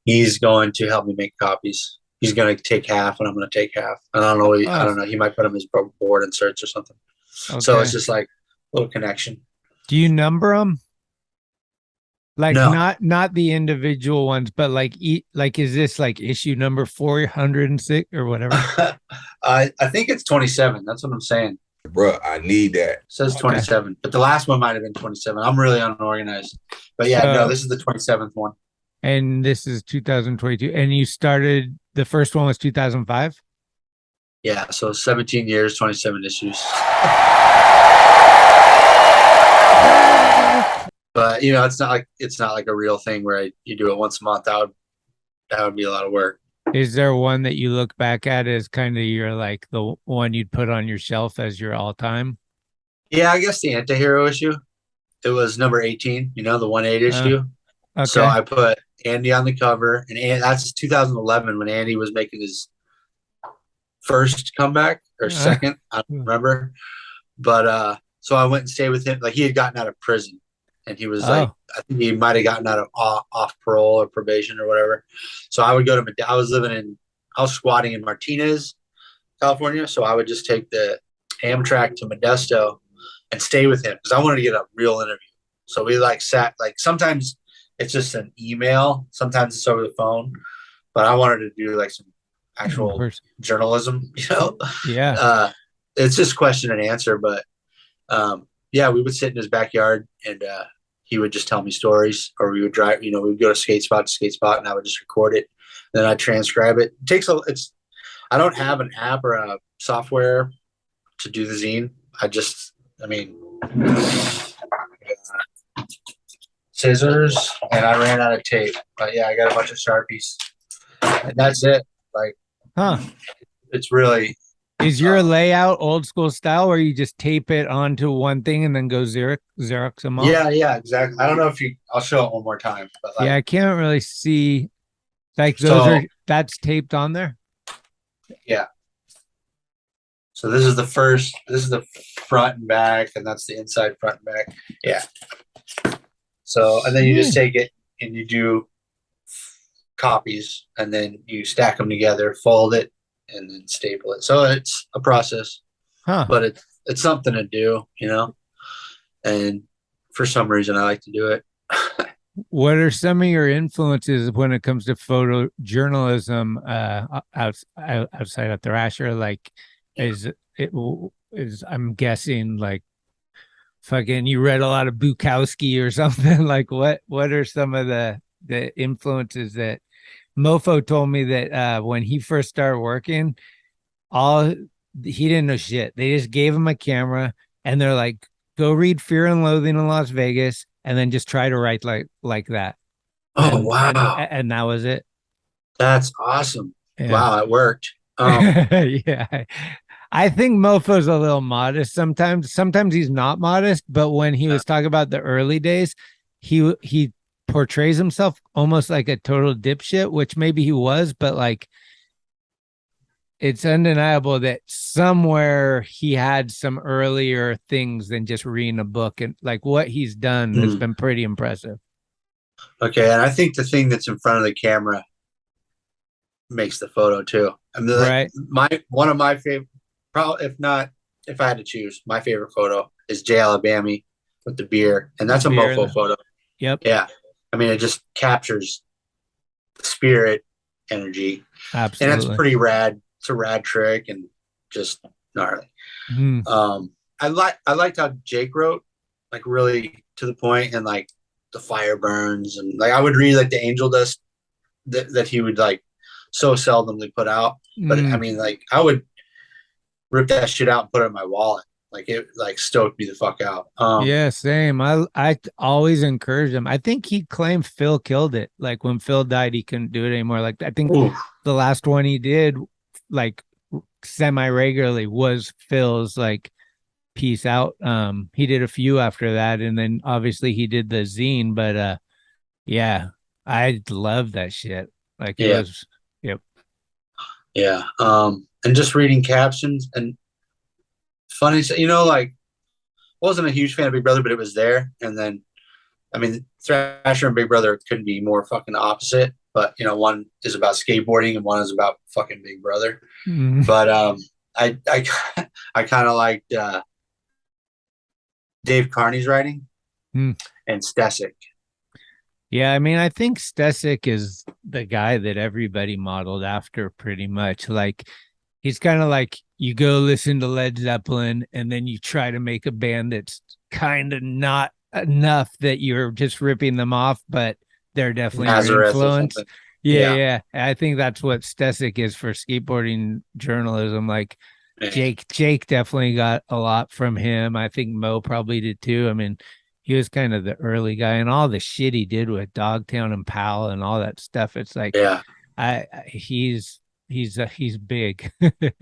he's going to help me make copies. He's going to take half, and I'm going to take half. And I don't know. He might put them as board inserts or something. Okay. So it's just like a little connection. Do you number them? Like no. not the individual ones, but is this like issue number 406 or whatever? I think it's 27. That's what I'm saying. Bro, I need that. It says 27, but the last one might have been 27. I'm really unorganized. But yeah, this is the 27th one. And this is 2022. And you started, the first one was 2005? Yeah, so 17 years, 27 issues. But it's not like a real thing where you do it once a month. That would be a lot of work. Is there one that you look back at as kind of your like the one you'd put on your shelf as your all time? Yeah, I guess the Antihero issue. It was number 18. The 1/8 issue. Okay. So I put Andy on the cover, and that's 2011 when Andy was making his first comeback or second. I don't remember, but so I went and stayed with him. Like he had gotten out of prison. And he was I think he might have gotten out of off parole or probation or whatever. So I would go to, I was squatting in Martinez, California. So I would just take the Amtrak to Modesto and stay with him because I wanted to get a real interview. So we sat, sometimes it's just an email. Sometimes it's over the phone, but I wanted to do some actual journalism, Yeah. It's just question and answer, but, yeah, we would sit in his backyard and he would just tell me stories, or we would drive, we would go to skate spot and I would just record it. Then I'd transcribe it. I don't have an app or a software to do the zine. Scissors, and I ran out of tape. But yeah, I got a bunch of Sharpies. And that's it. It's really... Is your layout old school style where you just tape it onto one thing and then go Xerox them off? Yeah, exactly. I don't know if I'll show it one more time. But I can't really see. That's taped on there? Yeah. So this is the front and back, and that's the inside, front and back. Yeah. So, and then you just take it and you do copies, and then you stack them together, fold it, and then staple it. So it's a process, but it's something to do, you know. And for some reason, I like to do it. What are some of your influences when it comes to photojournalism outside of Thrasher? Like, is I'm guessing like fucking you read a lot of Bukowski or something. Like, what are some of the influences that Mofo told me that when he first started working, he didn't know shit. They just gave him a camera and they're like, go read Fear and Loathing in Las Vegas and then just try to write like that. Oh, wow. And that was it. That's awesome. Yeah. Wow, it worked. Yeah. I think Mofo's a little modest sometimes. Sometimes he's not modest, but when he was talking about the early days, he portrays himself almost like a total dipshit, which maybe he was, but like it's undeniable that somewhere he had some earlier things than just reading a book, and like what he's done has been pretty impressive. Okay, and I think the thing that's in front of the camera makes the photo too. I mean, right. One of my favorite, probably if I had to choose, my favorite photo is J. Alabama with the beer, and that's a Mofo photo. Yep. Yeah, I mean, it just captures the spirit, energy. Absolutely. And it's pretty rad. It's a rad trick and just gnarly. I liked how Jake wrote, like really to the point, and like the fire burns, and like I would read like the angel dust that he would like so seldomly put out. But I mean, like I would rip that shit out and put it in my wallet. Like it like stoked me the fuck out. Yeah, same. I always encouraged him. I think he claimed Phil killed it. Like when Phil died, he couldn't do it anymore. Like I think the last one he did like semi-regularly was Phil's like peace out. He did a few after that, and then obviously he did the zine, but yeah, I love that shit. Like it was and just reading captions and funny, you know, like wasn't a huge fan of Big Brother, but it was there. And then I mean, Thrasher and Big Brother couldn't be more fucking opposite. But you know, one is about skateboarding and one is about fucking Big Brother. But I kind of liked Dave Carney's writing and Stesic. Yeah, I mean, I think Stesic is the guy that everybody modeled after pretty much. Like he's kind of like you go listen to Led Zeppelin and then you try to make a band that's kind of not enough that you're just ripping them off, but they're definitely your influence. Yeah. I think that's what Stesic is for skateboarding journalism. Like Jake definitely got a lot from him. I think Mo probably did too. I mean, he was kind of the early guy, and all the shit he did with Dogtown and Powell and all that stuff. It's like, he's big.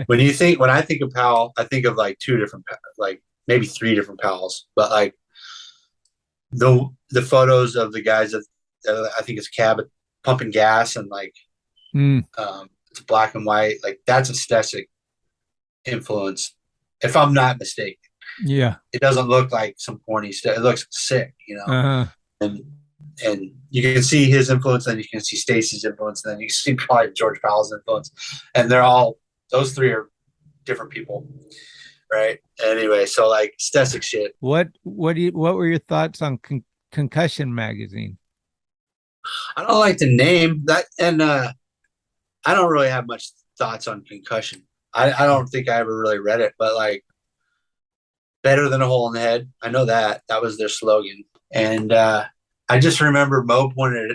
When I think of Powell, I think of like two different, like maybe three different Powells, but like the photos of the guys that I think it's Cabot pumping gas and like it's black and white, like that's a Stesic influence, if I'm not mistaken. Yeah, it doesn't look like some corny stuff. It looks sick, you know. And you can see his influence, then you can see Stacy's influence, and then you can see probably George Powell's influence, and those three are different people, right? Anyway, so like Stesic shit. What were your thoughts on Concussion magazine? I don't like the name that, and I don't really have much thoughts on Concussion. I don't think I ever really read it, but like better than a hole in the head. I know that was their slogan, and I just remember Timo pointed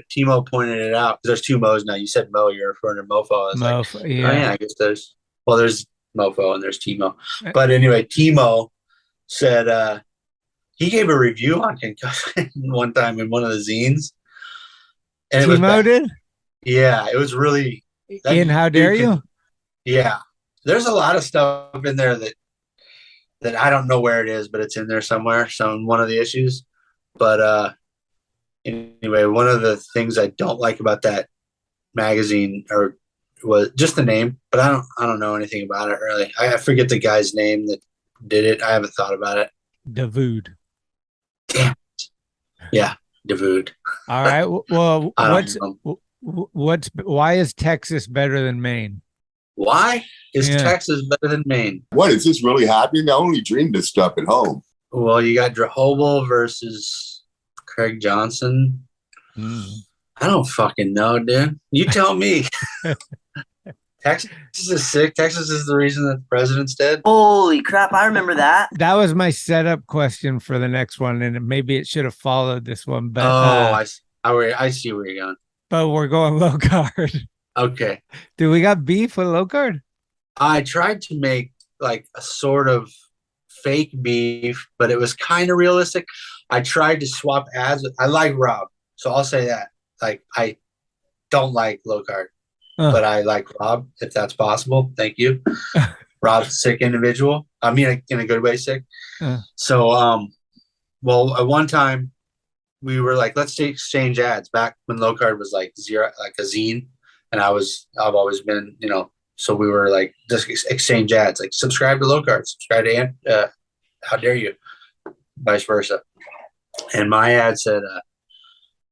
it out, because there's two Mo's now. You said Mo, you're referring to Mofo. I was Mofo, like, yeah, I guess there's Mofo and there's Timo. But anyway, Timo said he gave a review on Concussion one time in one of the zines. And Timo did? Yeah, it was really. In How Dare You? Yeah. There's a lot of stuff in there that I don't know where it is, but it's in there somewhere. So in one of the issues. But anyway, one of the things I don't like about that magazine was just the name, but I don't know anything about it really. I forget the guy's name that did it. I haven't thought about it. Davood. Damn it. Yeah, Davood. All right. Well, why is Texas better than Maine? Why is Yeah. Texas better than Maine? What, is this really happening? I only dreamed this stuff at home. Well, you got Drehobel versus Craig Johnson. I don't fucking know, dude. You tell me. Texas is sick. Texas is the reason that the president's dead. Holy crap, I remember that. That was my setup question for the next one, and maybe it should have followed this one. But I see where you're going. but we're going low card. Okay. Do we got beef with low card? I tried to make like a sort of fake beef, but it was kind of realistic. I tried to swap ads. I like Rob, so I'll say that. Like, I don't like low card, but I like Rob, if that's possible. Thank you. Rob's a sick individual. I mean, in a good way, sick. So, well, at one time we were like, let's exchange ads back when low card was like zero, like a zine. And I've always been, you know, so we were like, just exchange ads, like subscribe to low card, subscribe to how dare you, vice versa. And my ad said,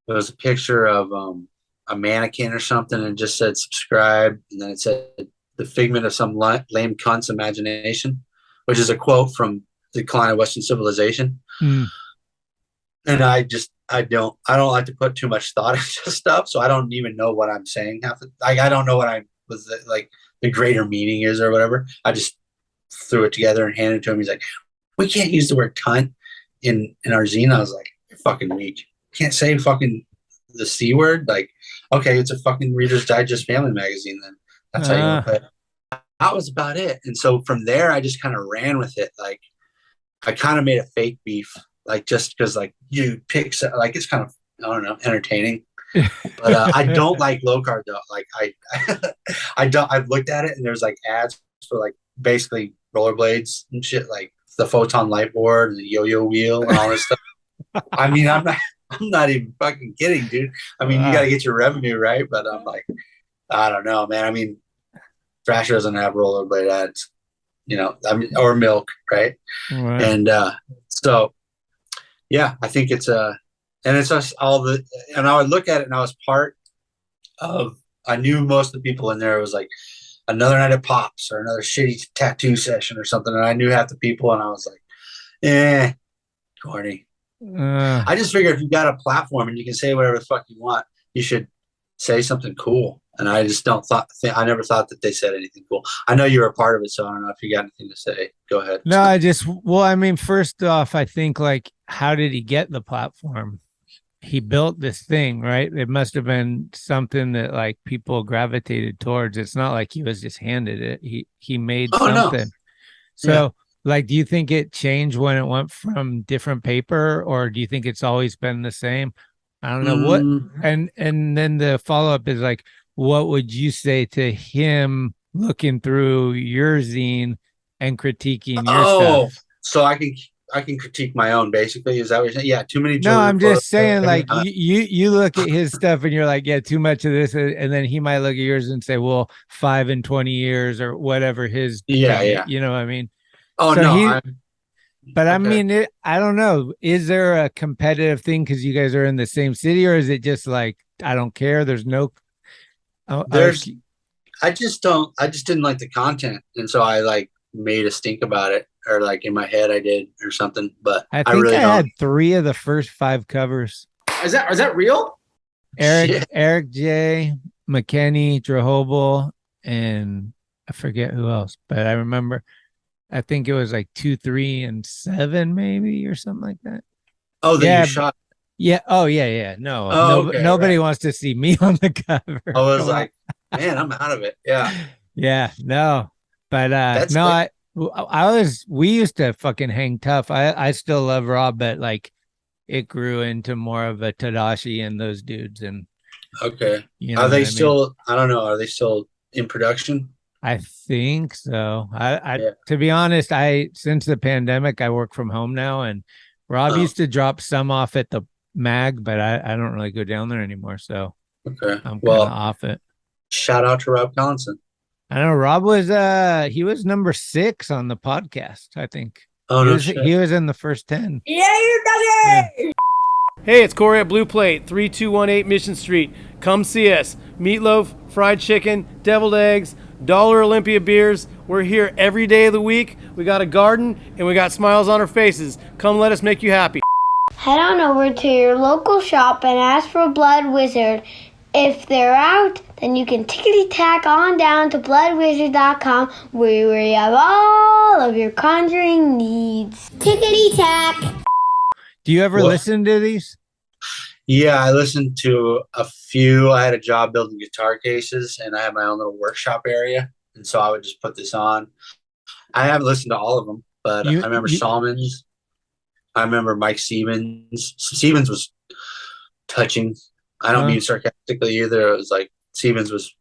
it was a picture of a mannequin or something, and it just said subscribe, and then it said the figment of some lame cunt's imagination, which is a quote from The Decline of Western Civilization. And I don't like to put too much thought into stuff, so I don't even know what I'm saying. I don't know what the greater meaning is or whatever. I just threw it together and handed it to him. He's like, we can't use the word cunt in our zine. I was like, you're fucking weak. Can't say fucking the C word. Like, okay, it's a fucking Reader's Digest family magazine then. That's how you want to put it. That was about it. And so from there, I just kind of ran with it. Like, I kind of made a fake beef, like, just because, like, you pick, like, it's kind of, I don't know, entertaining. But I don't like low card though. Like, I've looked at it and there's like ads for like basically rollerblades and shit, like the photon light board and the yo-yo wheel and all this stuff. I mean, I'm not even fucking kidding, dude. I mean, you got to get your revenue, right? But I'm like, I don't know, man. I mean, Thrasher doesn't have rollerblade ads, you know, I mean, or milk, right? And so, yeah, I think it's and it's just and I would look at it and I was part of, I knew most of the people in there. It was like another night at Pops or another shitty tattoo session or something. And I knew half the people and I was like, corny. I just figure if you got a platform and you can say whatever the fuck you want, you should say something cool. And I just I never thought that they said anything cool. I know you were a part of it, so I don't know if you got anything to say. Go ahead. No, I mean, first off, I think, like, how did he get the platform? He built this thing, right? It must have been something that, like, people gravitated towards. It's not like he was just handed it. He made something. No. So, like, do you think it changed when it went from different paper, or do you think it's always been the same? I don't know what. And then the follow-up is like, what would you say to him looking through your zine and critiquing your stuff? So I can critique my own, basically. Is that what you're saying? Yeah, too many. No, I'm just saying, like, you look at his stuff and you're like, yeah, too much of this, and then he might look at yours and say, well, 5 and 20 years or whatever his. Yeah. You know what I mean? Oh, so no. I mean, I don't know. Is there a competitive thing because you guys are in the same city, or is it just like, I don't care? There's no. I just didn't like the content, and so I like made a stink about it, or like in my head I did or something. But I think really had 3 of the first 5 covers. Is that real? Eric J, McKinney, Drehobel, and I forget who else, but I remember. I think it was like 2, 3, and 7, maybe, or something like that. Oh, you shot. Yeah. Oh, yeah. No, nobody wants to see me on the cover. I was like, man, I'm out of it. Yeah. Yeah. No, but we used to fucking hang tough. I still love Rob, but like it grew into more of a Tadashi and those dudes. And okay, you know, are they still? I don't know. Are they still in production? I think so. To be honest, since the pandemic, I work from home now, and Rob used to drop some off at the mag, but I don't really go down there anymore. So I'm kind of off it. Shout out to Rob Collinson. I know Rob was he was number 6 on the podcast, I think. He was in the first 10. Yeah, you got it. Hey, it's Corey at Blue Plate, 3218 Mission Street. Come see us. Meatloaf, fried chicken, deviled eggs, Dollar Olympia beers. We're here every day of the week. We got a garden and we got smiles on our faces. Come let us make you happy. Head on over to your local shop and ask for Blood Wizard. If they're out, then you can tickety-tack on down to bloodwizard.com where you have all of your conjuring needs. Tickety-tack! Do you ever listen to these? Yeah, I listened to a few. I had a job building guitar cases, and I had my own little workshop area, and so I would just put this on. I haven't listened to all of them, but I remember Salmons. I remember Mike Siemens. Siemens was touching. I don't mean sarcastically either. It was like Siemens was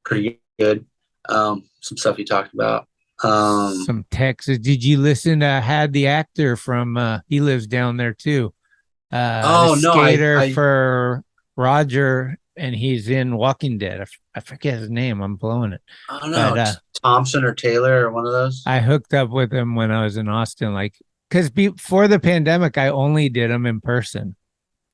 pretty good. Some stuff he talked about. Some Texas. Did you listen to Had the actor from? He lives down there too. Skater for Roger, and he's in Walking Dead. I forget his name. I'm blowing it. I don't know. Thompson or Taylor or one of those. I hooked up with him when I was in Austin, like because before the pandemic, I only did them in person.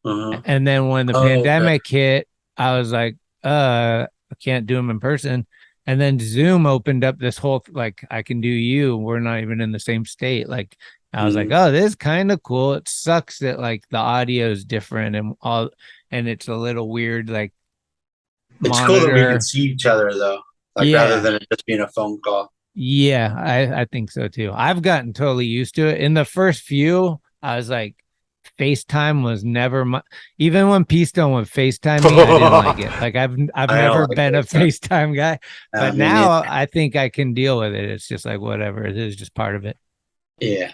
And then when the pandemic hit, I was like, I can't do them in person. And then Zoom opened up this whole, like, I can do you. We're not even in the same state. Like, I was like, oh, this is kind of cool. It sucks that, like, the audio is different and it's a little weird, like, it's cool that we can see each other, though, like, rather than it just being a phone call. Yeah, I think so, too. I've gotten totally used to it. In the first few, I was like, FaceTime was never even when P-Stone would FaceTime me, I didn't like it. Like I've never been a FaceTime guy, but now I think I can deal with it. It's just like whatever, it is just part of it. Yeah.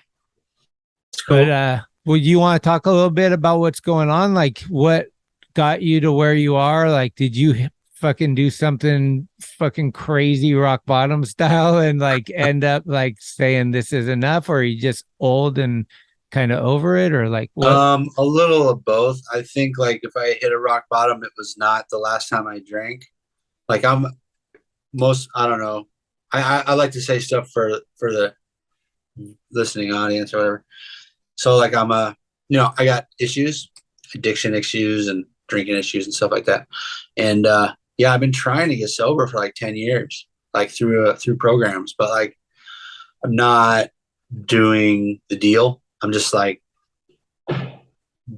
Cool. But would you want to talk a little bit about what's going on? Like what got you to where you are? Like did you fucking do something fucking crazy rock bottom style and like end up like saying this is enough, or are you just old and kind of over it, or like what? A little of both. I think like if I hit a rock bottom, it was not the last time I drank. Like I don't know. I like to say stuff for the listening audience or whatever. So like I got issues, addiction issues and drinking issues and stuff like that. And I've been trying to get sober for like 10 years, like through programs, but like I'm not doing the deal. I'm just like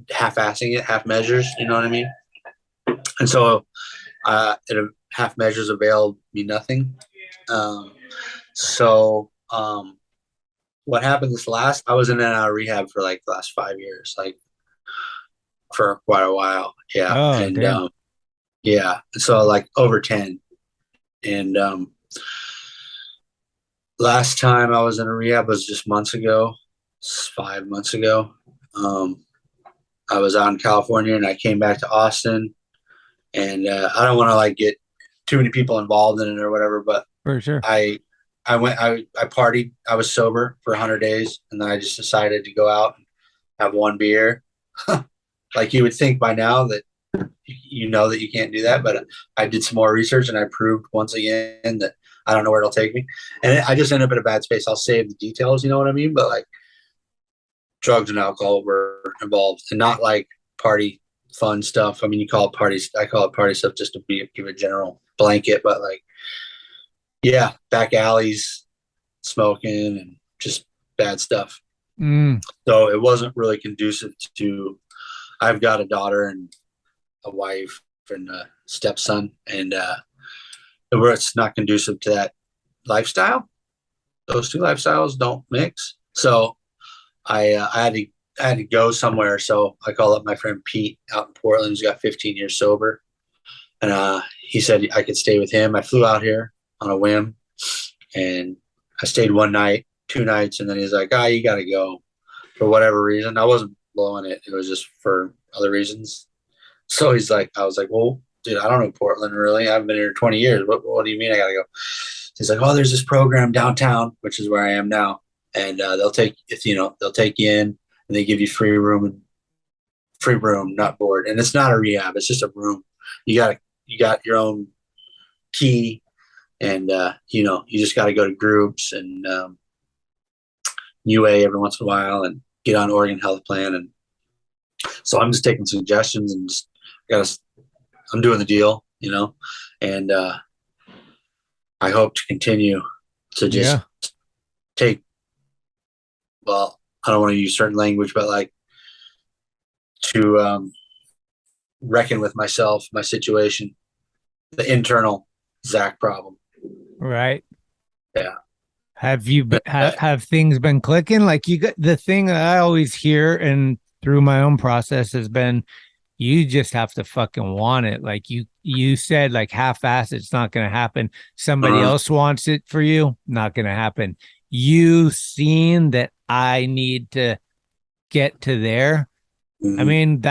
half-assing it, half measures, you know what I mean? And so half measures availed me nothing. What happened I was in and out of rehab for like the last 5 years, like for quite a while. Yeah. Oh, and so like over 10. And last time I was in a rehab was just months ago. 5 months ago. I was out in California and I came back to Austin, and I don't want to like get too many people involved in it or whatever, but for sure I partied. I was sober for 100 days, and then I just decided to go out and have one beer. Like you would think by now that you know that you can't do that, but I did some more research and I proved once again that I don't know where it'll take me, and I just end up in a bad space. I'll save the details, you know what I mean? But like drugs and alcohol were involved, and not like party fun stuff. I mean, you call it parties. I call it party stuff just to give a general blanket, but like, yeah, back alleys, smoking, and just bad stuff. So it wasn't really conducive to. I've got a daughter and a wife and a stepson, and it's not conducive to that those two lifestyles don't mix. So I had to go somewhere. So I called up my friend Pete out in Portland, who's got 15 years sober. And he said I could stay with him. I flew out here on a whim, and I stayed one night, 2 nights. And then he's like, you got to go for whatever reason. I wasn't blowing it. It was just for other reasons. So he's like, I was like, well, dude, I don't know Portland really. I haven't been here 20 years. What do you mean I got to go? He's like, there's this program downtown, which is where I am now. And they'll take you in, and they give you free room, not board. And it's not a rehab. It's just a room. You got your own key, and you just got to go to groups and UA every once in a while and get on Oregon Health Plan. And so I'm just taking suggestions and I'm doing the deal, and I hope to continue to just take, well, I don't want to use certain language, but like to reckon with myself, my situation, the internal Zach problem. Right. Yeah. Have things been clicking? Like, you got the thing that I always hear and through my own process has been, you just have to fucking want it. Like you said, like half-assed, it's not going to happen. Somebody else wants it for you, not going to happen. You seen that I need to get to there. I mean,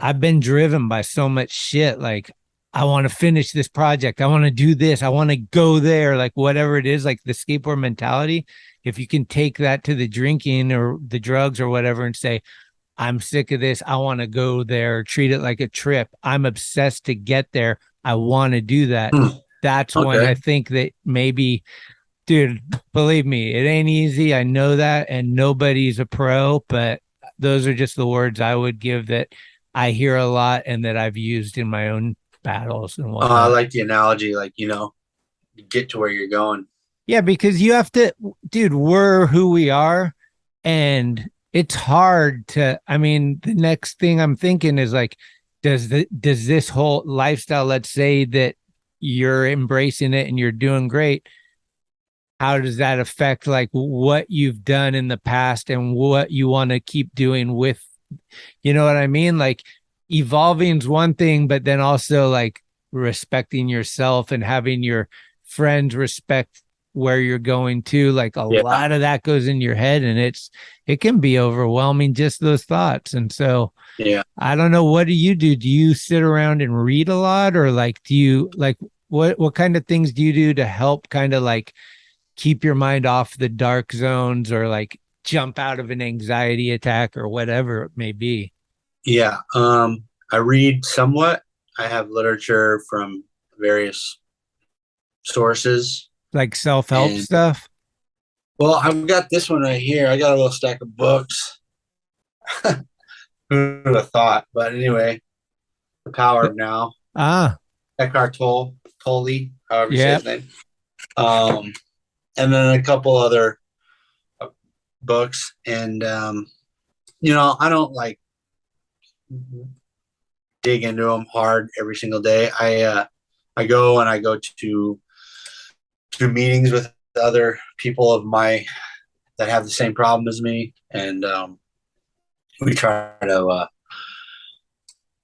I've been driven by so much shit. Like, I want to finish this project. I want to do this. I want to go there. Like, whatever it is, like the skateboard mentality. If you can take that to the drinking or the drugs or whatever and say, I'm sick of this. I want to go there. Treat it like a trip. I'm obsessed to get there. I want to do that. That's when I think that maybe, dude, believe me, it ain't easy. I know that, and nobody's a pro, but those are just the words I would give that I hear a lot and that I've used in my own battles and whatnot. I like the analogy, like, you know, get to where you're going. Yeah, because you have to, dude, we're who we are, and it's hard to, I mean, the next thing I'm thinking is like, does this whole lifestyle, let's say that you're embracing it and you're doing great, how does that affect like what you've done in the past and what you want to keep doing with, you know what I mean? Like, evolving is one thing, but then also like respecting yourself and having your friends respect where you're going to, like a lot of that goes in your head, and it can be overwhelming, just those thoughts. And so I don't know, what do? Do you sit around and read a lot, or like do you like what kind of things do you do to help kind of like keep your mind off the dark zones, or like jump out of an anxiety attack or whatever it may be? I read somewhat. I have literature from various sources, like self-help stuff. Well, I've got this one right here. I got a little stack of books. Who would have thought? But anyway, The Power of Now. Eckhart Tolle, however you say his name. And then a couple other books. And, you know, I don't like dig into them hard every single day. I go to meetings with other people that have the same problem as me, and we try to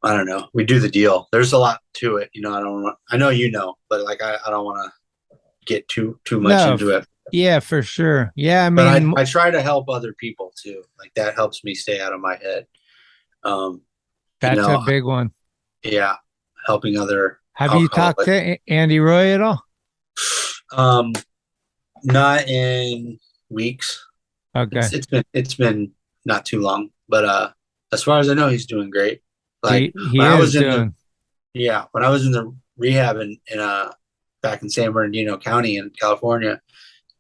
I don't know, we do the deal. There's a lot to it, you know. I know, you know, but like I don't want to get too much into it. Yeah, for sure. Yeah, I mean, but I try to help other people too. Like, that helps me stay out of my head. That's a big one. Yeah, helping other. Have you talked to Andy Roy at all? Not in weeks. Okay. It's been not too long, but as far as I know, he's doing great. Like, when I was in the rehab in back in San Bernardino County in California,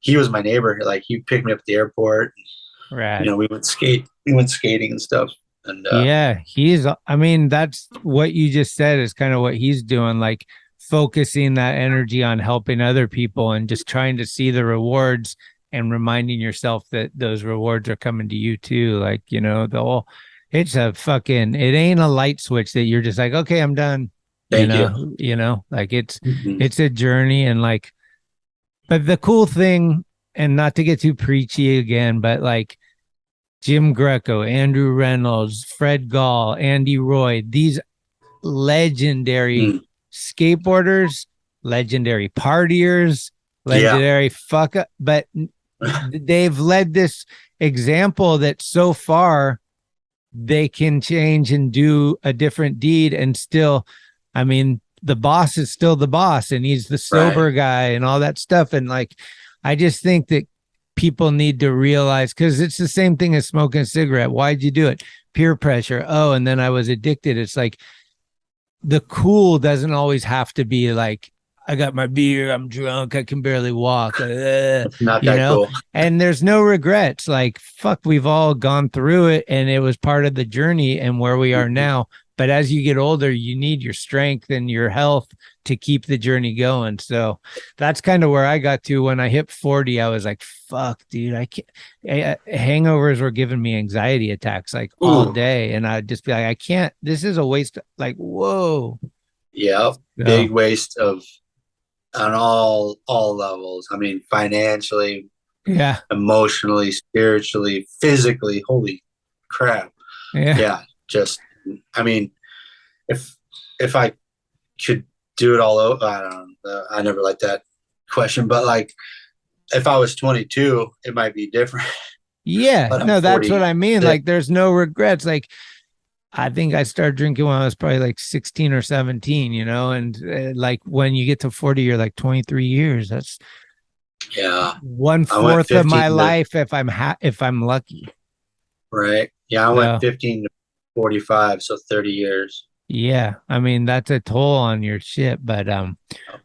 he was my neighbor. Like, he picked me up at the airport. Right. You know, we went skating and stuff. And I mean, that's what you just said is kind of what he's doing, like focusing that energy on helping other people and just trying to see the rewards and reminding yourself that those rewards are coming to you too. Like, you know, it ain't a light switch that you're just like, okay, I'm done. Thank you. You know, like it's a journey. And like, but the cool thing, and not to get too preachy again, but like Jim Greco, Andrew Reynolds, Fred Gall, Andy Roy, these legendary skateboarders, legendary partiers, legendary fuck up, but they've led this example that so far they can change and do a different deed, and still, I mean, the boss is still the boss, and he's the sober guy and all that stuff. And like, I just think that people need to realize, because it's the same thing as smoking a cigarette. Why'd you do it? Peer pressure. Oh, and then I was addicted. It's like, the cool doesn't always have to be like, I got my beer, I'm drunk, I can barely walk. It's not that cool. And there's no regrets. Like, fuck, we've all gone through it, and it was part of the journey and where we are now. But as you get older, you need your strength and your health to keep the journey going. So that's kind of where I got to when I hit 40. I was like, fuck, dude, I can't. Hangovers were giving me anxiety attacks like all day. And I'd just be like, I can't, this is a waste. Like, whoa. Yeah. Big waste of on all levels. I mean, financially, emotionally, spiritually, physically. Holy crap. Yeah. Just, I mean, if I could do it all over, I don't know. I never liked that question, but like, if I was 22, it might be different. Yeah, no, that's what I mean. Like, there's no regrets. Like, I think I started drinking when I was probably like 16 or 17, you know, and like when you get to 40, you're like 23 years. That's 1/4 of my life if I'm lucky. Right. Yeah, I went 15 to 45, so 30 years. Yeah, I mean, that's a toll on your shit, but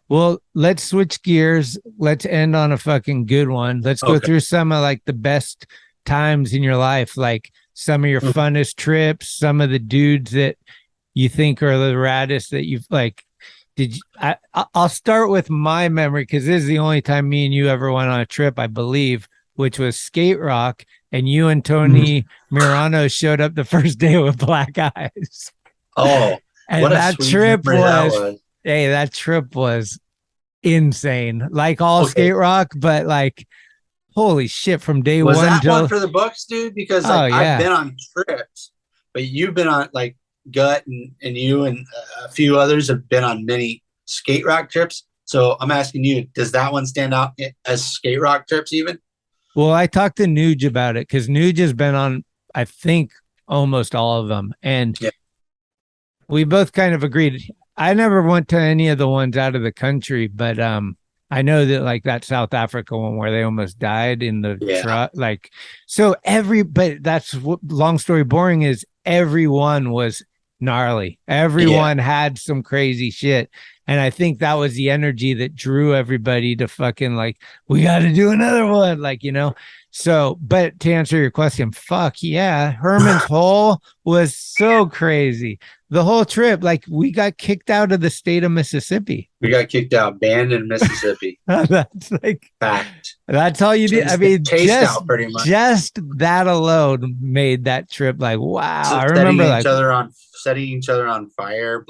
well, let's switch gears. Let's end on a fucking good one. Let's go through some of like the best times in your life, like some of your funnest trips, some of the dudes that you think are the raddest that you've like. I'll start with my memory because this is the only time me and you ever went on a trip, I believe, which was Skate Rock, and you and Tony Mirano showed up the first day with black eyes. Oh, and what that trip was, hey, that trip was insane. Like all Skate Rock, but like, holy shit, from day one. Was that one for the books, dude? Because like, I've been on trips, but you've been on like Gut and you and a few others have been on many Skate Rock trips. So I'm asking you, does that one stand out as Skate Rock trips even? Well, I talked to Nuge about it because Nuge has been on, I think, almost all of them. And we both kind of agreed. I never went to any of the ones out of the country, but I know that like that South Africa one where they almost died in the truck. Like, so but that's what, long story boring is, everyone was gnarly. Everyone had some crazy shit. And I think that was the energy that drew everybody to fucking like, we got to do another one. Like, you know, so, but to answer your question, fuck yeah. Herman's Hole was so crazy. The whole trip, like we got kicked out of the state of Mississippi. We got kicked out, banned in Mississippi. That's like fact. That's all you did. I mean, out pretty much. Just that alone made that trip like, wow. So I remember like setting each other on fire.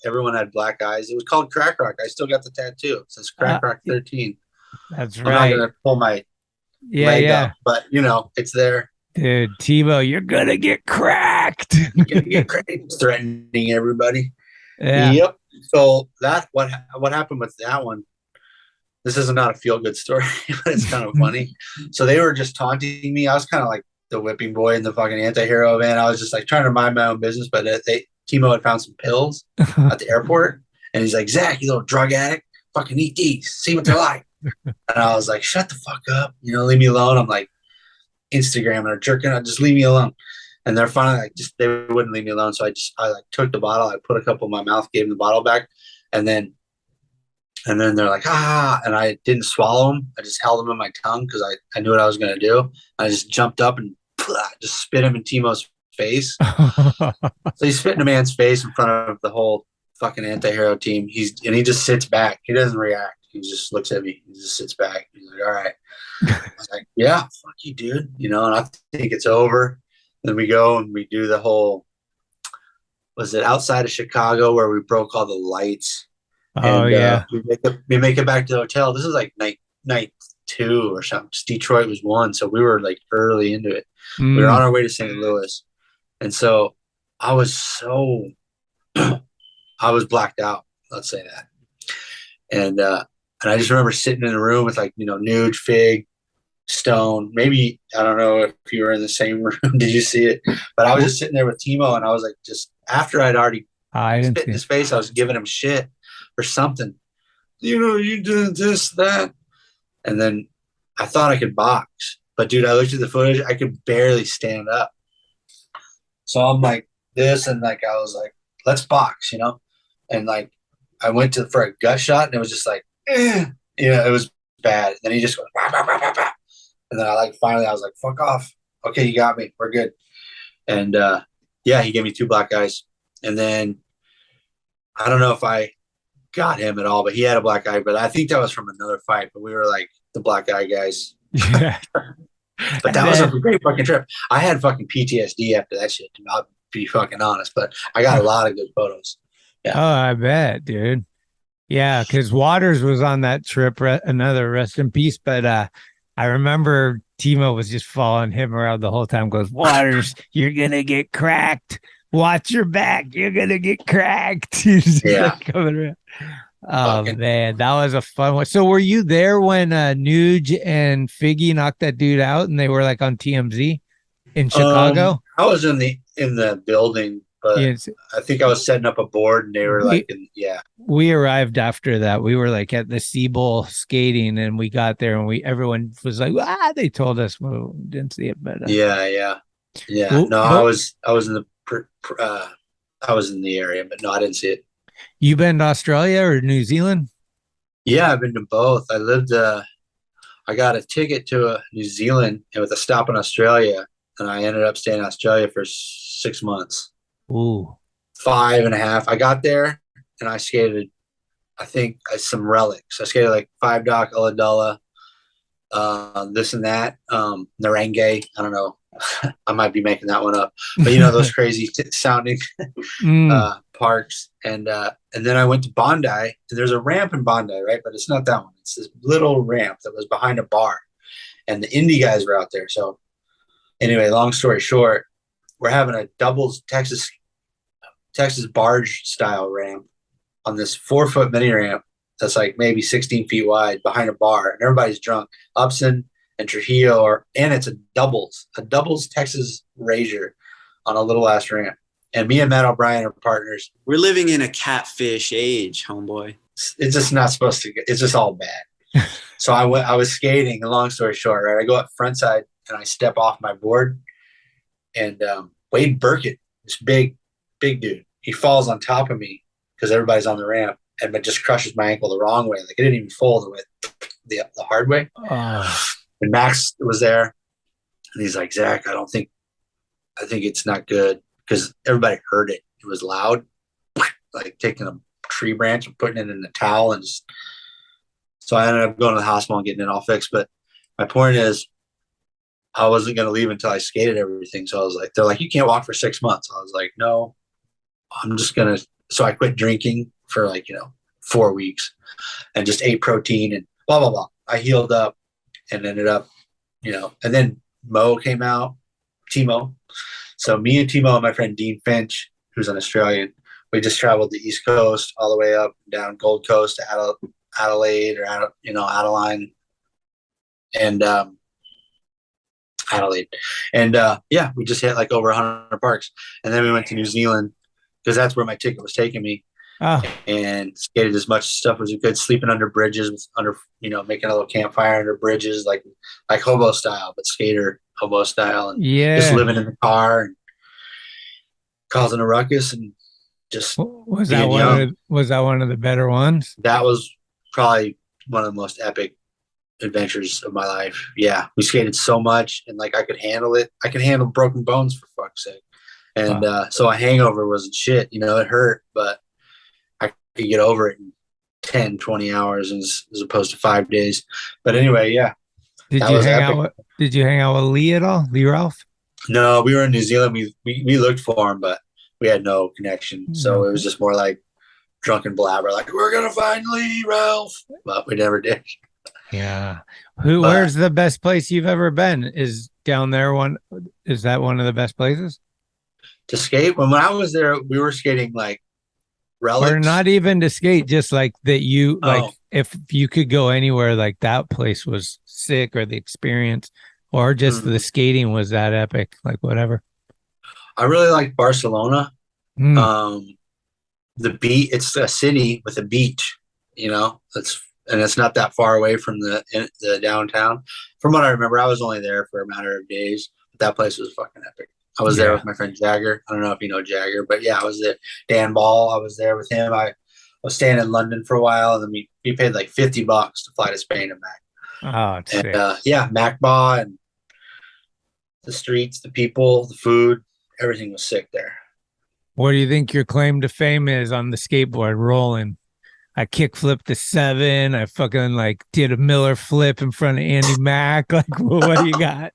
Everyone had black eyes. It was called Crack Rock. I still got the tattoo. It says Crack Rock 13. That's I'm right. not gonna pull my leg up, but you know, it's there. Dude, Tebow, you're gonna get cracked. You're gonna get cracked. Threatening everybody. Yeah. Yep. So that what happened with that one. This is not a feel-good story, but it's kind of funny. So they were just taunting me. I was kind of like the whipping boy and the fucking anti-hero, man. I was just like trying to mind my own business, but Timo had found some pills at the airport, and he's like, Zach, you little drug addict, fucking eat these, see what they're like. And I was like, shut the fuck up, you know, leave me alone. I'm like Instagramming or jerking out, just leave me alone. And they're finally like, they wouldn't leave me alone. So I like took the bottle, I put a couple in my mouth, gave them the bottle back, and then they're like, and I didn't swallow them. I just held them in my tongue because I knew what I was gonna do. I just jumped up and just spit him in Timo's face. So he's spitting a man's face in front of the whole fucking anti-hero team. He just sits back. He doesn't react. He just looks at me. He just sits back. He's like, all right. I was like, yeah, fuck you, dude. You know, and I think it's over. Then we go and we do the whole, was it outside of Chicago where we broke all the lights? Oh, and, we make it back to the hotel. This is like night 2 or something. Just Detroit was 1. So we were like early into it. We were on our way to St. Louis. And so I was blacked out. Let's say that. And I just remember sitting in a room with like, you know, Nuge, Fig, Stone. Maybe, I don't know if you were in the same room. Did you see it? But I was just sitting there with Timo, and I was like, just after I'd already spit in his face, I was giving him shit or something. You know, you did this, that. And then I thought I could box. But dude, I looked at the footage, I could barely stand up. So I'm like this, and like I was like, let's box, you know? And like I went for a gut shot, and it was just like, you know, it was bad. And then he just goes, bah, bah, bah, bah, bah. And then finally I was like, fuck off. Okay, you got me. We're good. And he gave me 2 black eyes. And then I don't know if I got him at all, but he had a black eye. But I think that was from another fight. But we were like the black eye guys. Yeah. But that was a great fucking trip. I had fucking PTSD after that shit. I'll be fucking honest, but I got a lot of good photos. Yeah. Oh, I bet, dude. Yeah, because Waters was on that trip. Another rest in peace. But I remember Timo was just following him around the whole time. Goes, Waters, you're gonna get cracked. Watch your back. You're gonna get cracked. He's like coming around. Oh man, that was a fun one. So were you there when Nuge and Figgy knocked that dude out and they were like on TMZ in Chicago? I was in the building, but I think I was setting up a board and they were like, we arrived after that. We were like at the Sea Bowl skating and we got there and everyone was like, they told us, well, we didn't see it, but yeah. Well, no, I was in the I was in the area, but no, I didn't see it. You been to Australia or New Zealand? Yeah, I've been to both. I got a ticket to New Zealand and with a stop in Australia, and I ended up staying in Australia for 6 months. Ooh. 5.5. I got there and I skated, I think, some relics. I skated like 5 Dock, Ulladulla, this and that, Narangi. I don't know. I might be making that one up, but you know those crazy sounding parks. And then I went to Bondi, and there's a ramp in Bondi, right? But it's not that one. It's this little ramp that was behind a bar, and the indie guys were out there. So anyway, long story short, we're having a doubles Texas barge style ramp on this 4-foot mini ramp that's like maybe 16 feet wide behind a bar, and everybody's drunk. Upson and Trujillo, and it's a doubles Texas Razor on a little ass ramp. And me and Matt O'Brien are partners. We're living in a catfish age, homeboy. It's just not supposed to. It's just all bad. So I was skating. And long story short, right? I go up front side and I step off my board, and Wade Burkett, this big dude, he falls on top of me because everybody's on the ramp, and it just crushes my ankle the wrong way. Like it didn't even fold. It went the hard way. And Max was there, and he's like, Zach, I think it's not good, because everybody heard it. It was loud, like taking a tree branch and putting it in a towel. And so I ended up going to the hospital and getting it all fixed. But my point is, I wasn't going to leave until I skated everything. So I was like, they're like, you can't walk for 6 months. I was like, no, I'm just going to. So I quit drinking for 4 weeks and just ate protein and blah, blah, blah. I healed up and ended up, and then Mo came out, Timo. So me and Timo and my friend Dean Finch, who's an Australian, we just traveled the East Coast all the way up and down Gold Coast to Adelaide or Adeline and Adelaide. And we just hit like over 100 parks. And then we went to New Zealand because that's where my ticket was taking me. And skated as much stuff as we could, sleeping under bridges, making a little campfire under bridges, like hobo style, but skater hobo style, and just living in the car and causing a ruckus, and just was that one of the better ones? That was probably one of the most epic adventures of my life. Yeah, we skated so much, and I could handle it. I could handle broken bones, for fuck's sake. And so a hangover wasn't shit. It hurt, but to get over it in 10, 20 hours as opposed to 5 days. But anyway, yeah. Did you hang out with Lee at all? Lee Ralph? No, we were in New Zealand. We looked for him, but we had no connection. So it was just more like drunken blabber, like, we're going to find Lee Ralph. But we never did. Yeah. Where's the best place you've ever been? Is down there is that one of the best places? To skate? When I was there, we were skating like relics. Or not even to skate, just like that if you could go anywhere, like that place was sick, or the experience, or just the skating was that epic, like whatever. I really like Barcelona. The beach, it's a city with a beach, and it's not that far away from the downtown. From what I remember, I was only there for a matter of days, but that place was fucking epic. I was there with my friend Jagger. I don't know if you know Jagger, but yeah, I was there. Dan Ball, I was there with him. I was staying in London for a while, and then we paid like $50 to fly to Spain and back. Oh, it's sick. Macba and the streets, the people, the food, everything was sick there. What do you think your claim to fame is on the skateboard rolling? I kick flipped a 7. I fucking like did a Miller flip in front of Andy Mack. Like, what do you got?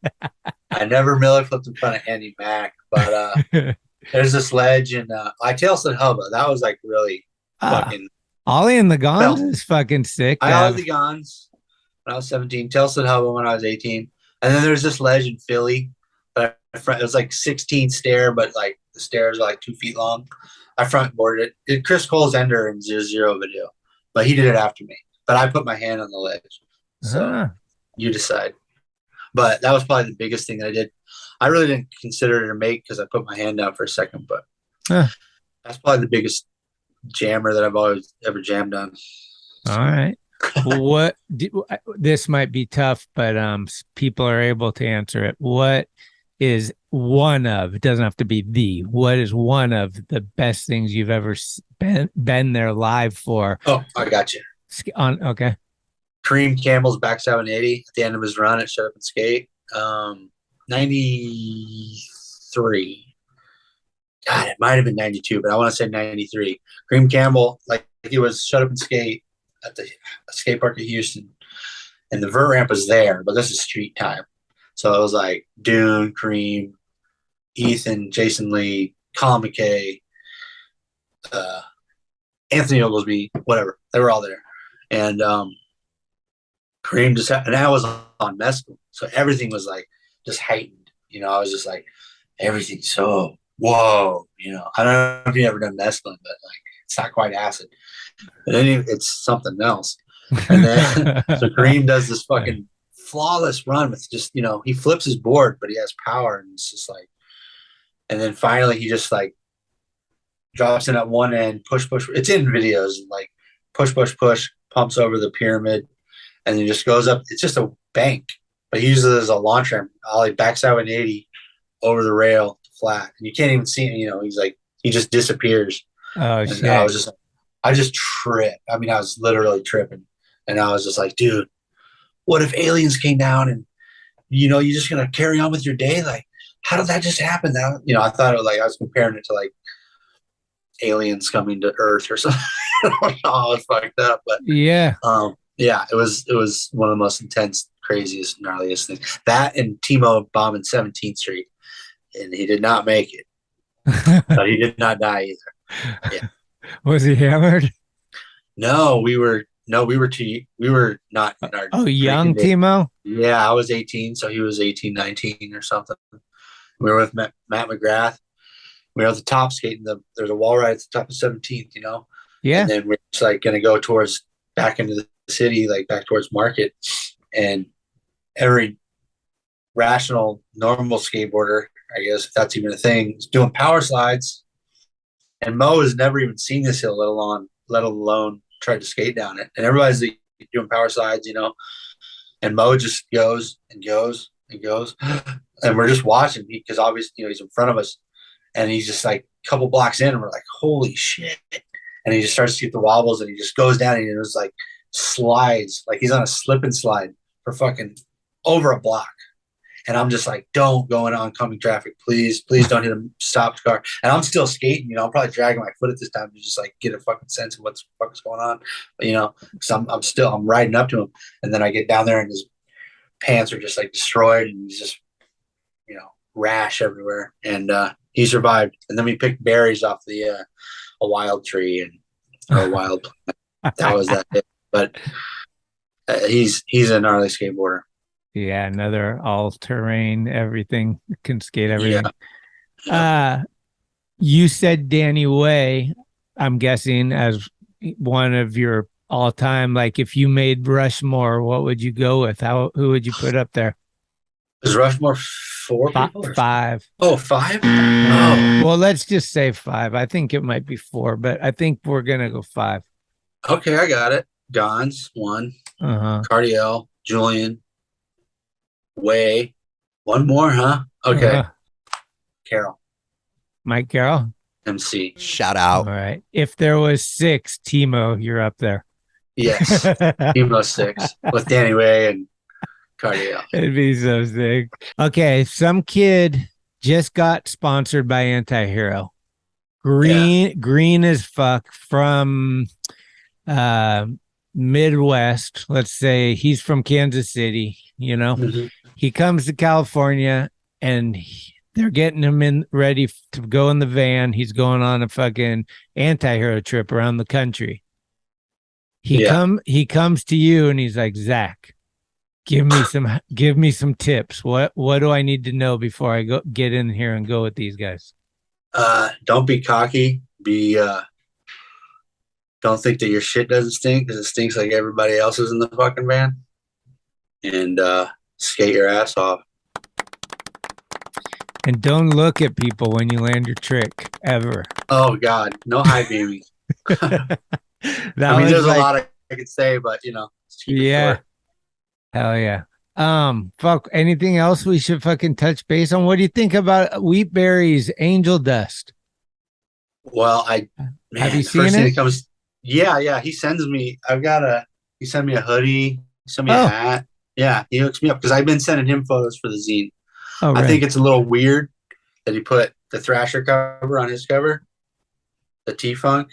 I never Miller flipped in front of Andy Mack, but there's this ledge and I tailslid hubba. That was like really fucking. Ollie and the Gons is fucking sick. I ollie the Gons when I was 17. Tailslid hubba when I was 18. And then there's this ledge in Philly. But it was like 16 stair, but like the stairs are like 2 feet long. I front boarded it. Chris Cole's ender in 0-0 video, but he did it after me. But I put my hand on the ledge. So you decide. But that was probably the biggest thing that I did. I really didn't consider it a make because I put my hand down for a second, but that's probably the biggest jammer that I've always ever jammed on. All right. This might be tough, but people are able to answer it. What is one of, it doesn't have to be what is one of the best things you've ever been there live for? Oh, I got you. Okay. Kareem Campbell's backside 180 at the end of his run at Shut Up and Skate. 93. God, it might have been 92, but I want to say 93. Kareem Campbell, like he was Shut Up and Skate at the skate park at Houston, and the vert ramp was there, but this is street time. So it was like Dune, Kareem, Ethan, Jason Lee, Colin McKay, Anthony Oglesby, whatever. They were all there. And Kareem just and I was on mescaline. So everything was like just heightened. You know, I was just like, everything's so whoa. You know, I don't know if you've ever done mescaline, but like it's not quite acid. But anyway, it's something else. And then so Kareem does this fucking flawless run with just, you know, he flips his board, but he has power, and it's just like, and then finally he just like drops in at one end, push. It's in videos, like push, pumps over the pyramid, and then just goes up. It's just a bank, but he uses it as a launch ramp. Ollie backside 180 over the rail to flat, and you can't even see him. You know, he's like, he just disappears. Oh and shit! I just tripped. I mean, I was literally tripping, and I was just like, dude, what if aliens came down and, you know, you're just going to carry on with your day? Like, how did that just happen? Now, you know, I thought it was like, I was comparing it to like aliens coming to Earth or something. I don't know, I was fucked up, but yeah. Yeah, it was one of the most intense, craziest, gnarliest things. That and Timo bombing 17th Street, and he did not make it, but he did not die either. Yeah. Was he hammered? No, we were not in our young Timo? Yeah, I was 18, so he was 18, 19 or something. We were with Matt McGrath. We were at the top skating. There's a wall ride at the top of 17th, you know? Yeah. And then we're just like going to go back into the city, like back towards Market. And every rational, normal skateboarder, I guess, if that's even a thing, is doing power slides. And Mo has never even seen this hill, let alone tried to skate down it. And everybody's like, doing power slides, you know, and Mo just goes and goes and goes. And we're just watching because obviously, you know, he's in front of us, and he's just like a couple blocks in, and we're like, holy shit. And he just starts to get the wobbles, and he just goes down, and it was like slides, like he's on a slip and slide for fucking over a block. And I'm just like, don't go in oncoming traffic. Please don't hit him. Stop the car. And I'm still skating, you know, I'm probably dragging my foot at this time to just like get a fucking sense of what the fuck is going on. But, you know, because I'm riding up to him. And then I get down there and his pants are just like destroyed, and he's just, you know, rash everywhere. And he survived. And then we picked berries off a wild tree and a wild plant. That was that day. But he's a gnarly skateboarder. Yeah, another all-terrain, everything, can skate everything. Yeah. You said Danny Way, I'm guessing, as one of your all-time, like if you made Rushmore, what would you go with? Who would you put up there? Is Rushmore 4 people? 5. Oh, 5? Oh. Well, let's just say 5. I think it might be 4, but I think we're going to go 5. Okay, I got it. Gons, 1. Cardiel, Julian, Way. One more, huh? Okay. Carol. Mike Carroll? MC. Shout out. All right. If there was 6, Timo, you're up there. Yes. Timo 6 with Danny Way and Cardiel. It'd be so sick. Okay. Some kid just got sponsored by Anti-Hero. green as fuck from Midwest. Let's say he's from Kansas City, you know. He comes to California and they're getting him in ready to go in the van. He's going on a fucking anti-hero trip around the country. He comes to you and he's like, Zach, give me some tips. What do I need to know before I get in here and go with these guys? Don't be cocky. Don't think that your shit doesn't stink, because it stinks like everybody else's in the fucking van. And skate your ass off. And don't look at people when you land your trick, ever. Oh, God. No high beaming. I mean, there's a lot I could say, but, you know. Yeah. Hell yeah. Fuck, anything else we should fucking touch base on? What do you think about Wheatberry's Angel Dust? Well, have you seen it? Yeah. He sends me, he sent me a hoodie, he sent me a hat. Yeah, he hooks me up because I've been sending him photos for the zine. Oh, right. I think it's a little weird that he put the Thrasher cover on his cover, the T-Funk.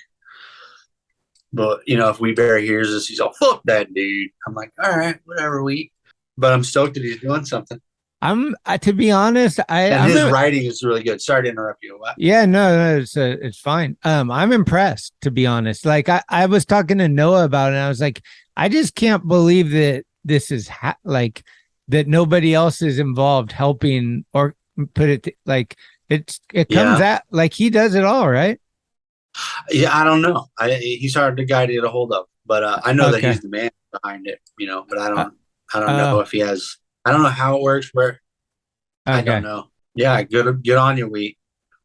But, you know, if Wheatberry hears this, he's all, fuck that dude. I'm like, all right, whatever, Wheat. But I'm stoked that he's doing something. To be honest, his writing is really good. Sorry to interrupt you. What? Yeah, no, it's fine. I'm impressed, to be honest. Like I was talking to Noah about it, and I was like, I just can't believe that this is that nobody else is involved helping, or put it like it comes out like he does it all, right? Yeah, I don't know. He's hard to guy to get a hold of, but I know that he's the man behind it, you know. But I don't know if he has. I don't know how it works. I don't know. Yeah, good on you, Wheat.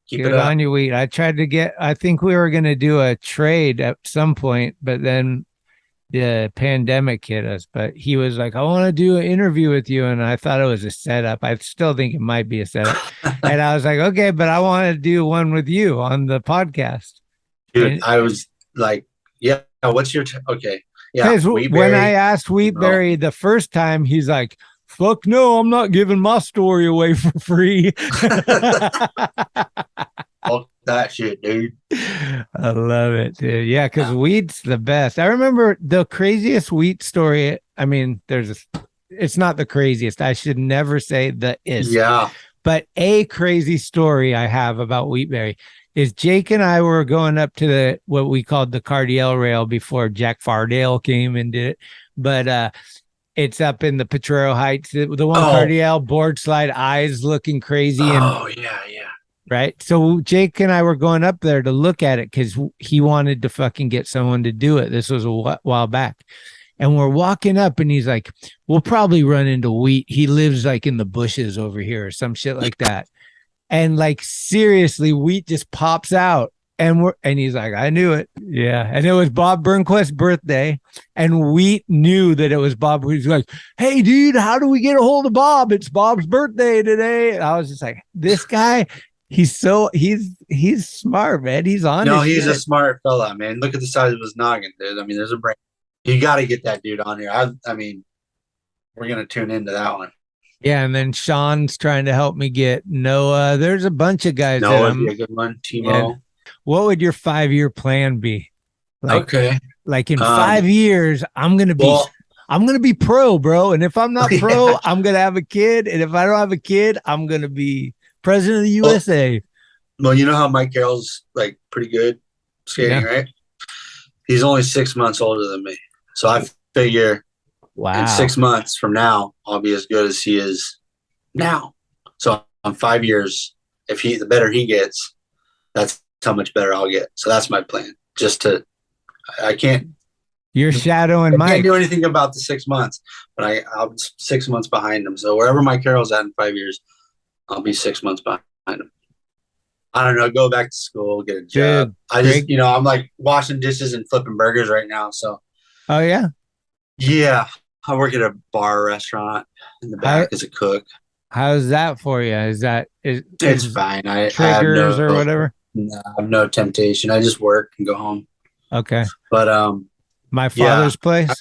Keep it up. On you, Wheat. I tried to get. I think we were gonna do a trade at some point, but then the pandemic hit us. But he was like, "I want to do an interview with you," and I thought it was a setup. I still think it might be a setup. And I was like, "Okay, but I want to do one with you on the podcast." Dude, I was like, "Yeah, what's your okay?" Yeah, because when I asked Wheatberry the first time, he's like, "Fuck no, I'm not giving my story away for free." Fuck that shit, dude. I love it, dude. Yeah, because Wheat's the best. I remember the craziest Wheat story. I mean, it's not the craziest. I should never say the is. Yeah. But a crazy story I have about Wheatberry is Jake and I were going up to what we called the Cardiel Rail before Jack Fardale came and did it. But it's up in the Potrero Heights. The one Cardiel board slide, eyes looking crazy. Yeah. Right. So Jake and I were going up there to look at it because he wanted to fucking get someone to do it. This was a while back. And we're walking up and he's like, we'll probably run into Wheat. He lives like in the bushes over here or some shit like that. And like, seriously, Wheat just pops out and he's like, I knew it. Yeah. And it was Bob Burnquist's birthday. And Wheat knew that it was Bob. He's like, hey, dude, how do we get a hold of Bob? It's Bob's birthday today. And I was just like, this guy, he's smart, man. He's on. No, he's a smart fella, man. Look at the size of his noggin, dude. I mean, there's a brain. You got to get that dude on here. I mean, we're going to tune into that one. Yeah, and then Sean's trying to help me get Noah. There's a bunch of guys. Noah would be a good one. Timo. Yeah. What would your 5-year plan be? Like in 5 years, I'm gonna be pro, bro. And if I'm not pro, I'm gonna have a kid. And if I don't have a kid, I'm gonna be president of the USA. Well, you know how Mike Carroll's like pretty good skating, right? He's only 6 months older than me, so I figure. Wow. In 6 months from now, I'll be as good as he is now. So in 5 years, the better he gets, that's how much better I'll get. So that's my plan. You're shadowing Mike. I can't do anything about the 6 months, but I'm 6 months behind him. So wherever Mike Carroll's at in 5 years, I'll be 6 months behind him. I don't know. Go back to school, get a job. I'm like washing dishes and flipping burgers right now. So. Oh yeah. Yeah. I work at a bar restaurant in the back as a cook. How's that for you? It's fine. I triggers or whatever? No, I have no temptation. I just work and go home. Okay. But my father's place.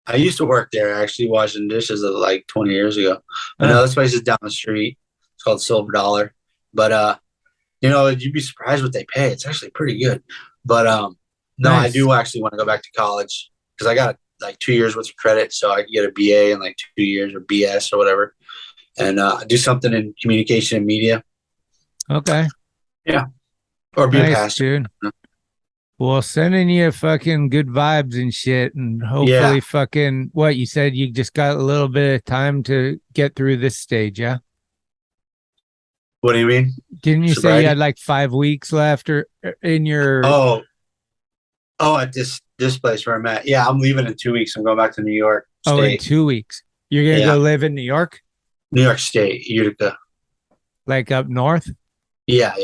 I used to work there actually, washing dishes like 20 years ago. But no, this place is down the street. It's called Silver Dollar. But You know, you'd be surprised what they pay. It's actually pretty good. But no, Nice. I do actually want to go back to college because I got like 2 years worth of credit, so I can get a BA in like 2 years or BS or whatever, and do something in communication and media. Okay. Yeah, or be a Nice, pastor. dude. Well, sending you fucking good vibes and shit, and hopefully fucking what you said. You just got a little bit of time to get through this stage, yeah? What do you mean? Didn't you say Sobriety? you had like 5 weeks left or in your? Oh, at this place where I'm at. Yeah, I'm leaving in 2 weeks. I'm going back to New York State. Oh, in 2 weeks. You're gonna Yeah. go live in New York, New York State, Utica. like up north. Yeah.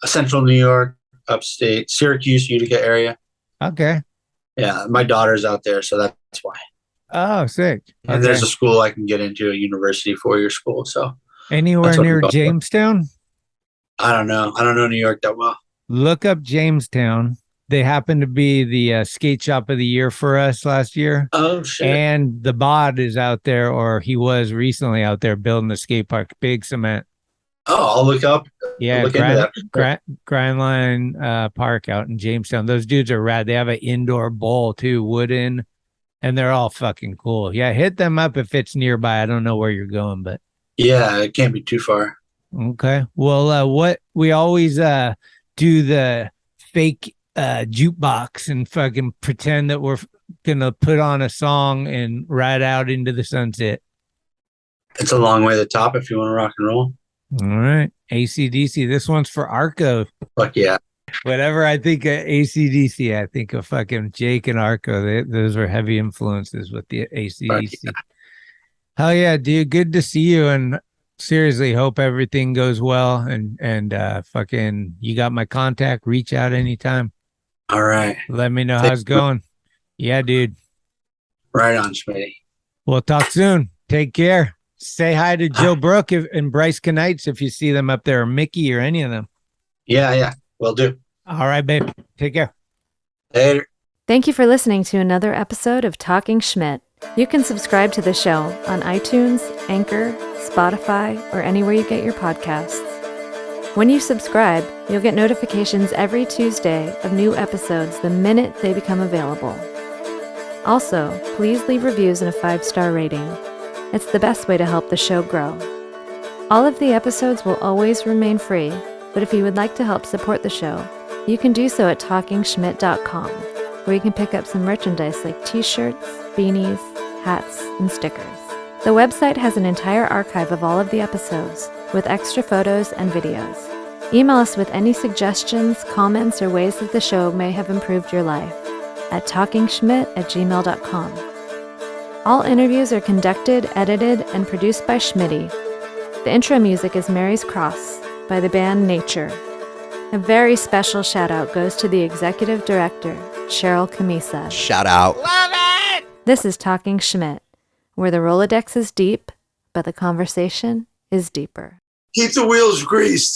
Central New York, upstate, Syracuse, Utica area. Okay. Yeah, my daughter's out there, so that's why. Oh, sick. And Okay. there's a school I can get into, a university, 4-year school. So Anywhere that's what I'm near going for. Jamestown? I don't know. I don't know New York that well. Look up Jamestown. They happen to be the skate shop of the year for us last year. Oh shit! And the bod is out there, or he was recently out there building the skate park. Big cement. Oh, I'll look up. Yeah, look into that. Grindline Park out in Jamestown. Those dudes are rad. They have an indoor bowl too, wooden, and they're all fucking cool. Yeah, hit them up if it's nearby. I don't know where you're going, but Yeah, it can't be too far. okay. Well, what we always do the fake jukebox and fucking pretend that we're gonna put on a song and ride out into the sunset. It's a long way to the top if you want to rock and roll. All right, AC/DC. This one's for Arco. Fuck yeah. Whenever I think of AC/DC, I think of fucking Jake and Arco. Those are heavy influences with the AC/DC. Yeah. Hell yeah, dude. Good to see you. And seriously, hope everything goes well. And fucking, you got my contact. Reach out anytime. All right. Let me know how it's going. Yeah, dude. Right on, Schmitty. We'll talk soon. Take care. Say hi to Joe Brook and Bryce Knights if you see them up there, or Mickey or any of them. Yeah. Will do. All right, babe. Take care. Later. Thank you for listening to another episode of Talking Schmit. You can subscribe to the show on iTunes, Anchor, Spotify, or anywhere you get your podcasts. When you subscribe, you'll get notifications every Tuesday of new episodes the minute they become available. Also, please leave reviews and a 5-star rating. It's the best way to help the show grow. All of the episodes will always remain free, but if you would like to help support the show, you can do so at TalkinSchmit.com, where you can pick up some merchandise like t-shirts, beanies, hats, and stickers. The website has an entire archive of all of the episodes, with extra photos and videos. Email us with any suggestions, comments, or ways that the show may have improved your life at talkinschmit@gmail.com. All interviews are conducted, edited, and produced by Schmitty. The intro music is Mary's Cross by the band Nature. A very special shout out goes to the executive director, Sharal Camisa. Shout out. This is Talking Schmit, where the Rolodex is deep, but the conversation is deeper. Keep the wheels greased.